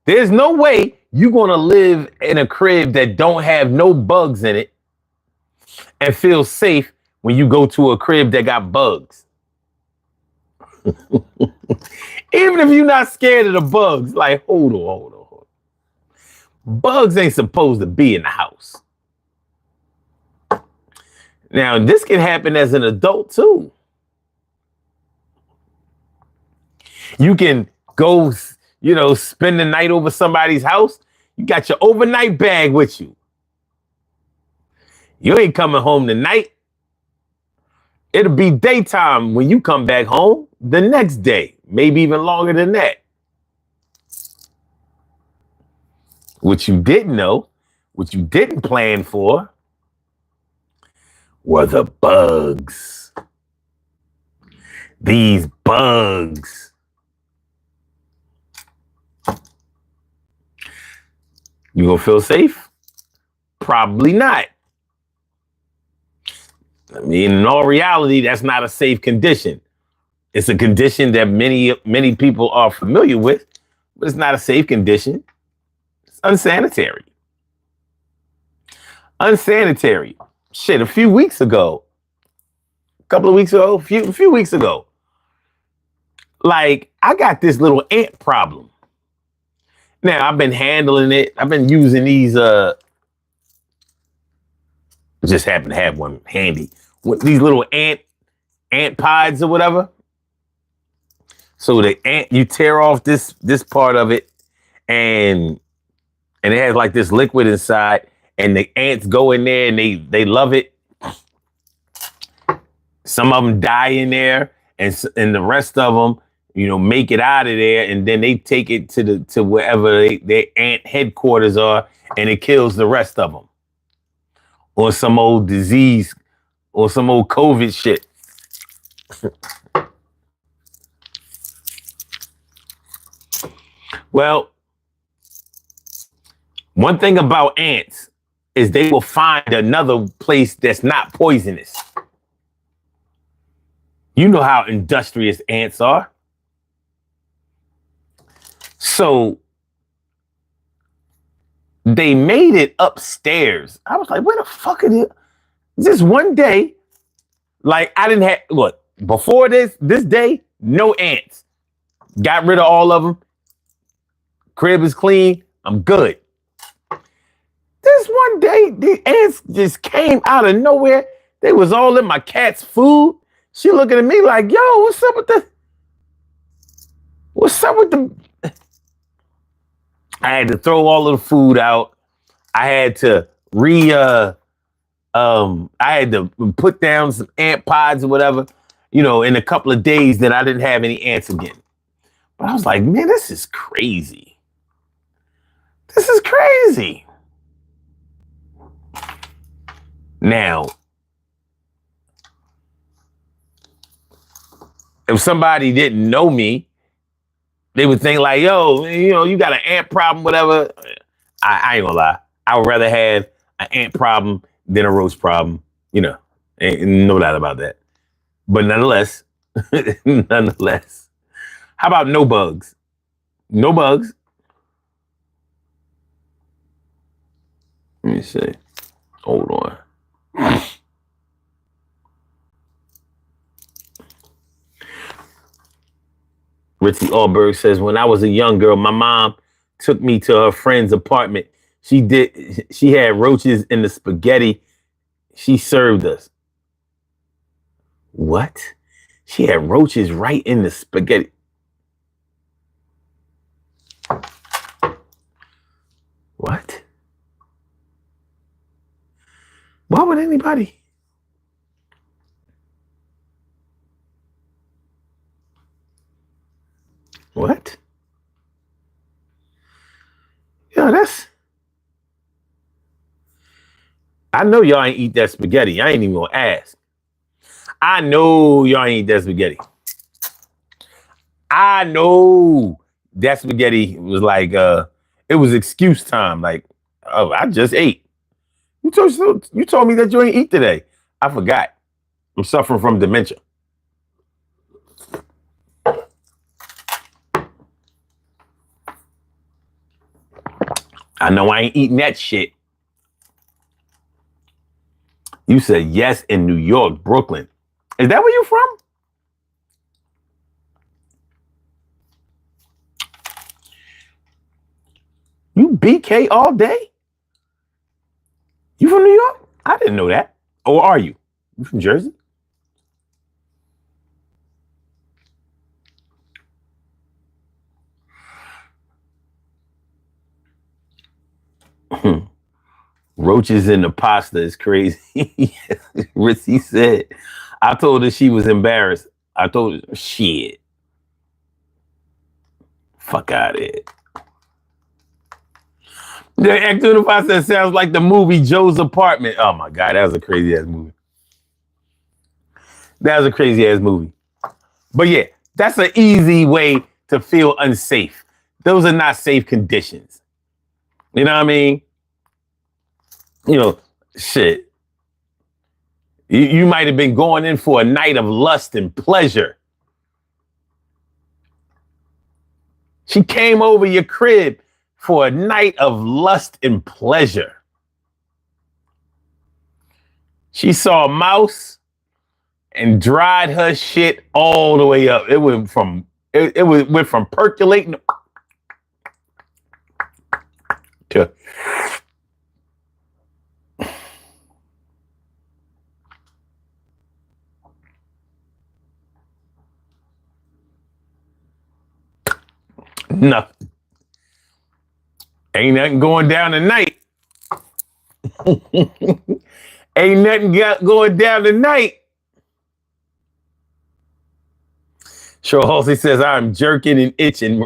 There's no way you're gonna live in a crib that don't have no bugs in it and feel safe when you go to a crib that got bugs. Even if you're not scared of the bugs, like, hold on. Bugs ain't supposed to be in the house. Now, this can happen as an adult too. You can go, spend the night over somebody's house. You got your overnight bag with you. You ain't coming home tonight. It'll be daytime when you come back home the next day, maybe even longer than that. What you didn't know, what you didn't plan for, were the bugs. These bugs. You gonna feel safe? Probably not. I mean, in all reality, that's not a safe condition. It's a condition that many people are familiar with, but it's not a safe condition. It's unsanitary. Unsanitary. Shit, a few weeks ago, a few weeks ago, like, I got this little ant problem. Now, I've been handling it. I've been using these, just happen to have one handy. With these little ant pods or whatever. So you tear off this part of it, and it has like this liquid inside, and the ants go in there and they love it. Some of them die in there, and the rest of them, make it out of there, and then they take it to wherever their ant headquarters are, and it kills the rest of them, or some old disease, or some old COVID shit. Well, one thing about ants is they will find another place that's not poisonous. You know how industrious ants are. So they made it upstairs. I was like, where the fuck is it? Just one day, like, I didn't have, look, before this day, no ants. Got rid of all of them. Crib is clean. I'm good. This one day, the ants just came out of nowhere. They was all in my cat's food. She looking at me like, yo, what's up with the... I had to throw all of the food out. I had to I had to put down some ant pods or whatever, in a couple of days. Then I didn't have any ants again. But I was like, man, this is crazy. This is crazy. Now, if somebody didn't know me, they would think like, yo, you got an ant problem, whatever. I ain't gonna lie. I would rather have an ant problem than a roach problem. Ain't no doubt about that. But nonetheless, how about no bugs? No bugs. Let me see. Hold on. Ritzy Allberg says, when I was a young girl, my mom took me to her friend's apartment. She had roaches in the spaghetti she served us. What? She had roaches right in the spaghetti. What? Why would anybody? What? Yo, I know y'all ain't eat that spaghetti. I ain't even gonna ask. I know y'all ain't eat that spaghetti. I know that spaghetti was like, it was excuse time. Like, oh, I just ate. You told me that you ain't eat today. I forgot. I'm suffering from dementia. I know I ain't eating that shit. You said yes in New York, Brooklyn. Is that where you from? You BK all day? You from New York? I didn't know that. Or are you? You from Jersey? Roaches in the pasta is crazy. Ritzy said, I told her she was embarrassed. I told her, shit. Fuck out of it. The actor of the pasta sounds like the movie Joe's Apartment. Oh my God, that was a crazy ass movie. That was a crazy ass movie. But yeah, that's an easy way to feel unsafe. Those are not safe conditions. You know what I mean? You know, shit. You might have been going in for a night of lust and pleasure. She came over your crib for a night of lust and pleasure. She saw a mouse and dried her shit all the way up. It went from percolating to nothing. Ain't nothing going down tonight. Ain't nothing going down tonight. Sure, Halsey says, I'm jerking and itching.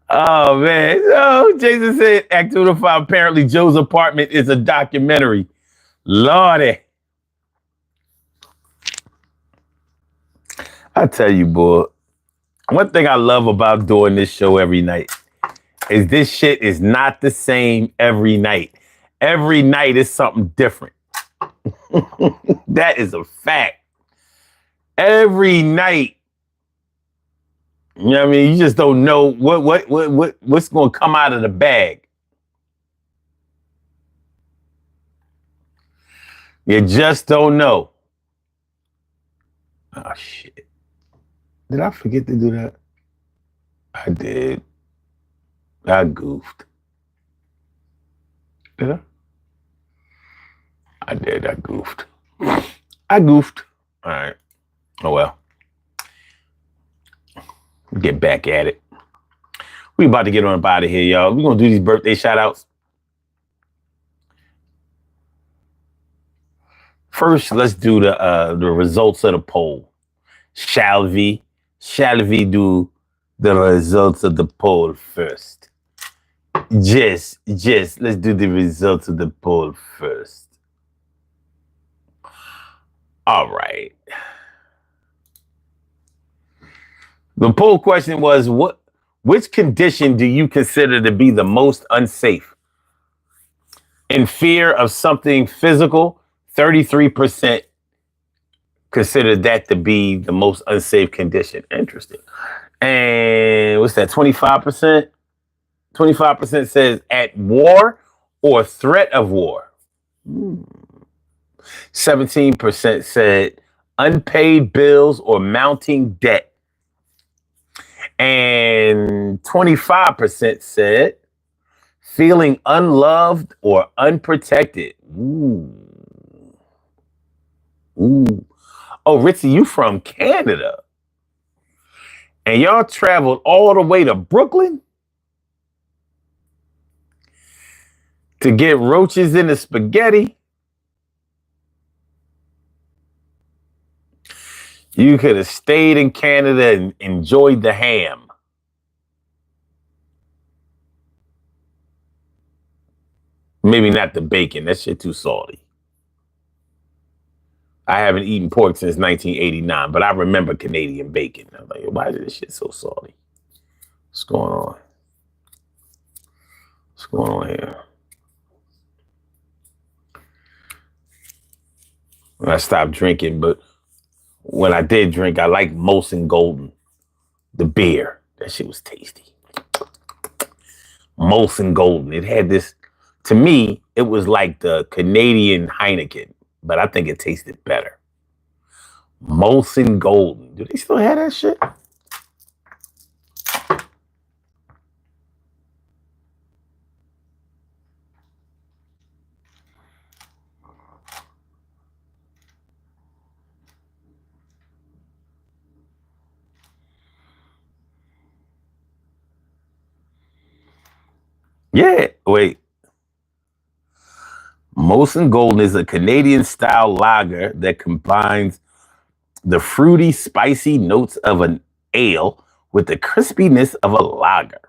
Oh, man. Oh, Jason said, Act 205, apparently Joe's Apartment is a documentary. Lordy. I tell you, boy, one thing I love about doing this show every night is this shit is not the same every night. Every night is something different. That is a fact. Every night, you know what I mean? You just don't know what's going to come out of the bag. You just don't know. Oh, shit. Did I forget to do that? I did. I goofed. Did I? I did. I goofed. I goofed. All right. Oh, well. Get back at it. We about to get on up out of here, y'all. We're going to do these birthday shout outs. First, let's do the results of the poll. Shall we do the results of the poll first? Just, let's do the results of the poll first. All right. The poll question was, which condition do you consider to be the most unsafe? In fear of something physical, 33% considered that to be the most unsafe condition. Interesting. And what's that, 25%? 25% says at war or threat of war. 17% said unpaid bills or mounting debt. And 25% said feeling unloved or unprotected. Ooh. Oh, Ritzy, you from Canada. And y'all traveled all the way to Brooklyn To get roaches in the spaghetti, you could have stayed in Canada and enjoyed the ham. Maybe not the bacon. That shit too salty. I haven't eaten pork since 1989, but I remember Canadian bacon. I'm like, why is this shit so salty? What's going on? What's going on here? I stopped drinking, but when I did drink, I liked Molson Golden, the beer. That shit was tasty. Molson Golden. It had this, to me, it was like the Canadian Heineken, but I think it tasted better. Molson Golden. Do they still have that shit? Yeah, wait. Molson Golden is a Canadian-style lager that combines the fruity, spicy notes of an ale with the crispiness of a lager.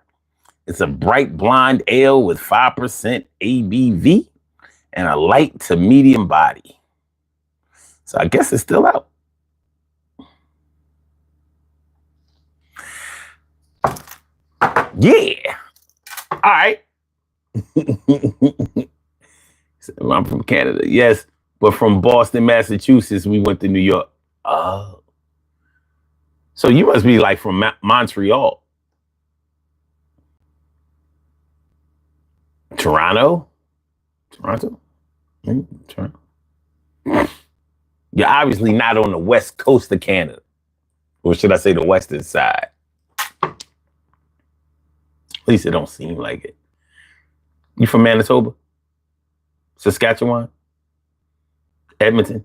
It's a bright blonde ale with 5% ABV and a light to medium body. So I guess it's still out. Yeah. All right. I'm from Canada. Yes, but from Boston, Massachusetts, we went to New York. Oh. So you must be like from Montreal. Toronto? Toronto? Toronto. You're obviously not on the west coast of Canada. Or should I say the western side? At least it don't seem like it. You from Manitoba? Saskatchewan? Edmonton?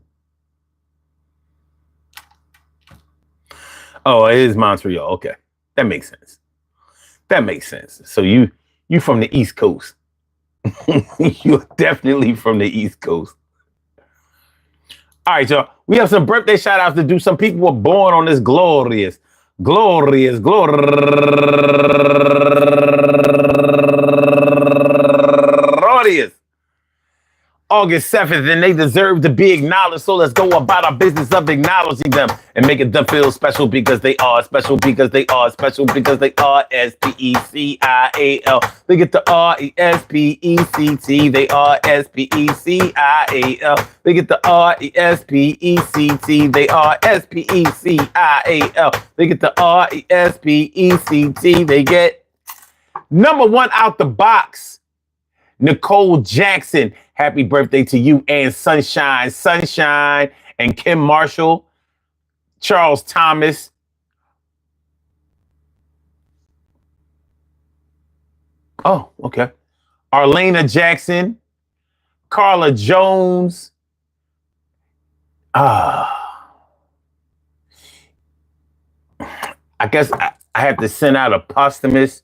Oh, it is Montreal. Okay. That makes sense. That makes sense. So you from the East Coast. You're definitely from the East Coast. All right, y'all. We have some birthday shout outs to do. Some people were born on this glorious August 7th, and they deserve to be acknowledged. So let's go about our business of acknowledging them and making them feel special because they are special, because they are special, because they are SPECIAL. They get the RESPECT. They are SPECIAL. They get the RESPECT. They are SPECIAL. They get the RESPECT. They get number one out the box. Nicole Jackson, happy birthday to you and Sunshine, and Kim Marshall, Charles Thomas. Oh, okay. Arlena Jackson, Carla Jones. I guess I have to send out a posthumous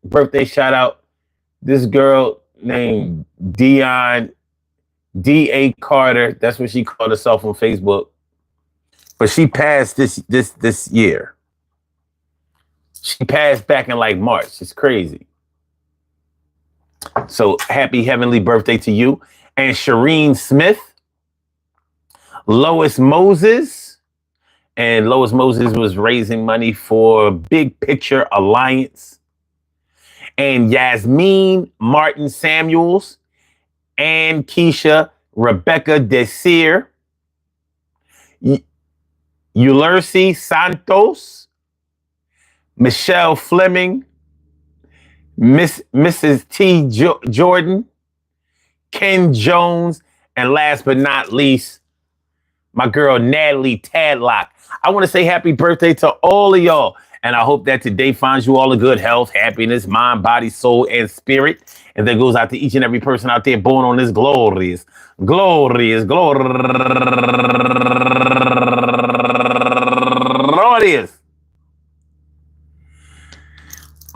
birthday shout out. This girl named Dion D.A. Carter. That's what she called herself on Facebook. But she passed this year. She passed back in like March. It's crazy. So happy heavenly birthday to you. And Shireen Smith, Lois Moses. And Lois Moses was raising money for Big Picture Alliance. And Yasmin Martin Samuels, and Keisha Rebecca Desir, Ulursi Santos, Michelle Fleming, Mrs. T. Jordan, Ken Jones, and last but not least, my girl Natalie Tadlock. I want to say happy birthday to all of y'all. And I hope that today finds you all a good health, happiness, mind, body, soul, and spirit. And that goes out to each and every person out there born on this glorious.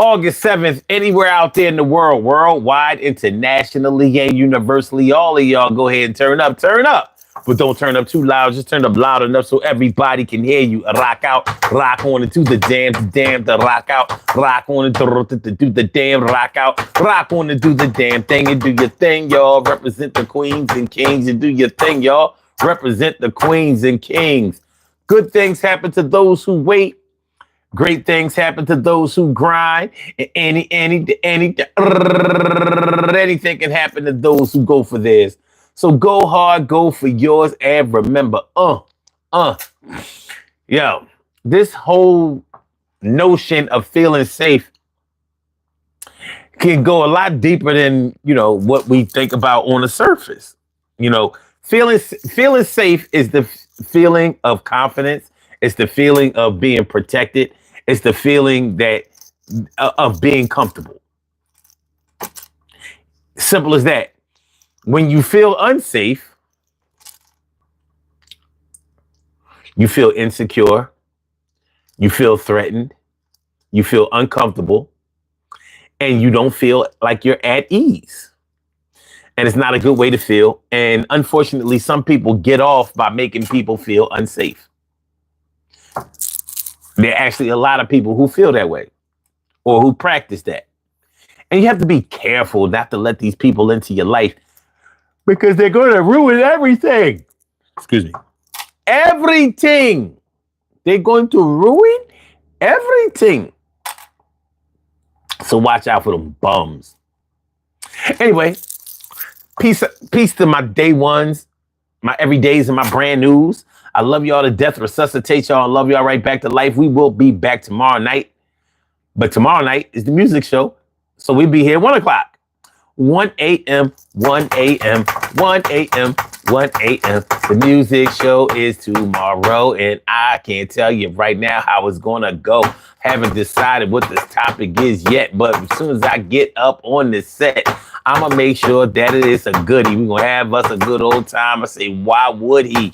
August 7th, anywhere out there in the world, worldwide, internationally, and universally, all of y'all go ahead and turn up. But don't turn up too loud. Just turn up loud enough so everybody can hear you. Rock out, rock on into the damn, to rock out, rock on into to do the damn, rock out, rock on to do the damn thing and do your thing, y'all. Represent the queens and kings and do your thing, y'all. Represent the queens and kings. Good things happen to those who wait. Great things happen to those who grind. And anything can happen to those who go for theirs. So go hard, go for yours, and remember, yo, this whole notion of feeling safe can go a lot deeper than, what we think about on the surface. Feeling safe is the feeling of confidence. It's the feeling of being protected. It's the feeling that of being comfortable. Simple as that. When you feel unsafe, you feel insecure, you feel threatened, you feel uncomfortable, and you don't feel like you're at ease. And it's not a good way to feel. And unfortunately, some people get off by making people feel unsafe. There are actually a lot of people who feel that way or who practice that. And you have to be careful not to let these people into your life because they're going to ruin everything. Excuse me. Everything. They're going to ruin everything. So watch out for them bums. Anyway, peace to my day ones, my everydays and my brand news. I love y'all to death, resuscitate y'all, and love y'all right back to life. We will be back tomorrow night. But tomorrow night is the music show. So we'll be here 1 o'clock. 1 a.m., 1 a.m., 1 a.m., 1 a.m. The music show is tomorrow, and I can't tell you right now how it's going to go. Haven't decided what this topic is yet, but as soon as I get up on this set, I'm going to make sure that it is a goodie. We're going to have us a good old time. I say, why would he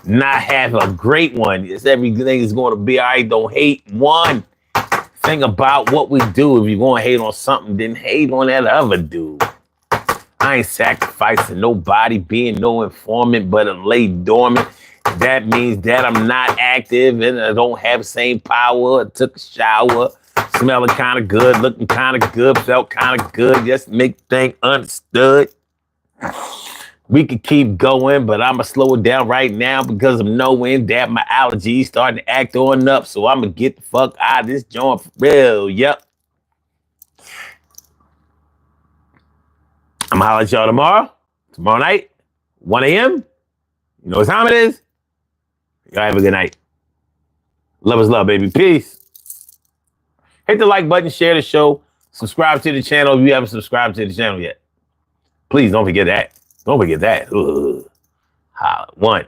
not have a great one? It's everything is going to be all right. Don't hate one thing about what we do. If you're going to hate on something, then hate on that other dude. I ain't sacrificing nobody, being no informant, but I'm laid dormant. That means that I'm not active and I don't have the same power. I took a shower, smelling kind of good, looking kind of good, felt kind of good. Just make things understood. We could keep going, but I'm going to slow it down right now because I'm knowing that my allergies starting to act on up. So I'm going to get the fuck out of this joint for real. Yep. I'm going to holler at y'all tomorrow night, 1 a.m. You know what time it is? Y'all have a good night. Love is love, baby. Peace. Hit the like button, share the show, subscribe to the channel if you haven't subscribed to the channel yet. Please don't forget that. Don't forget that. Holla. 1.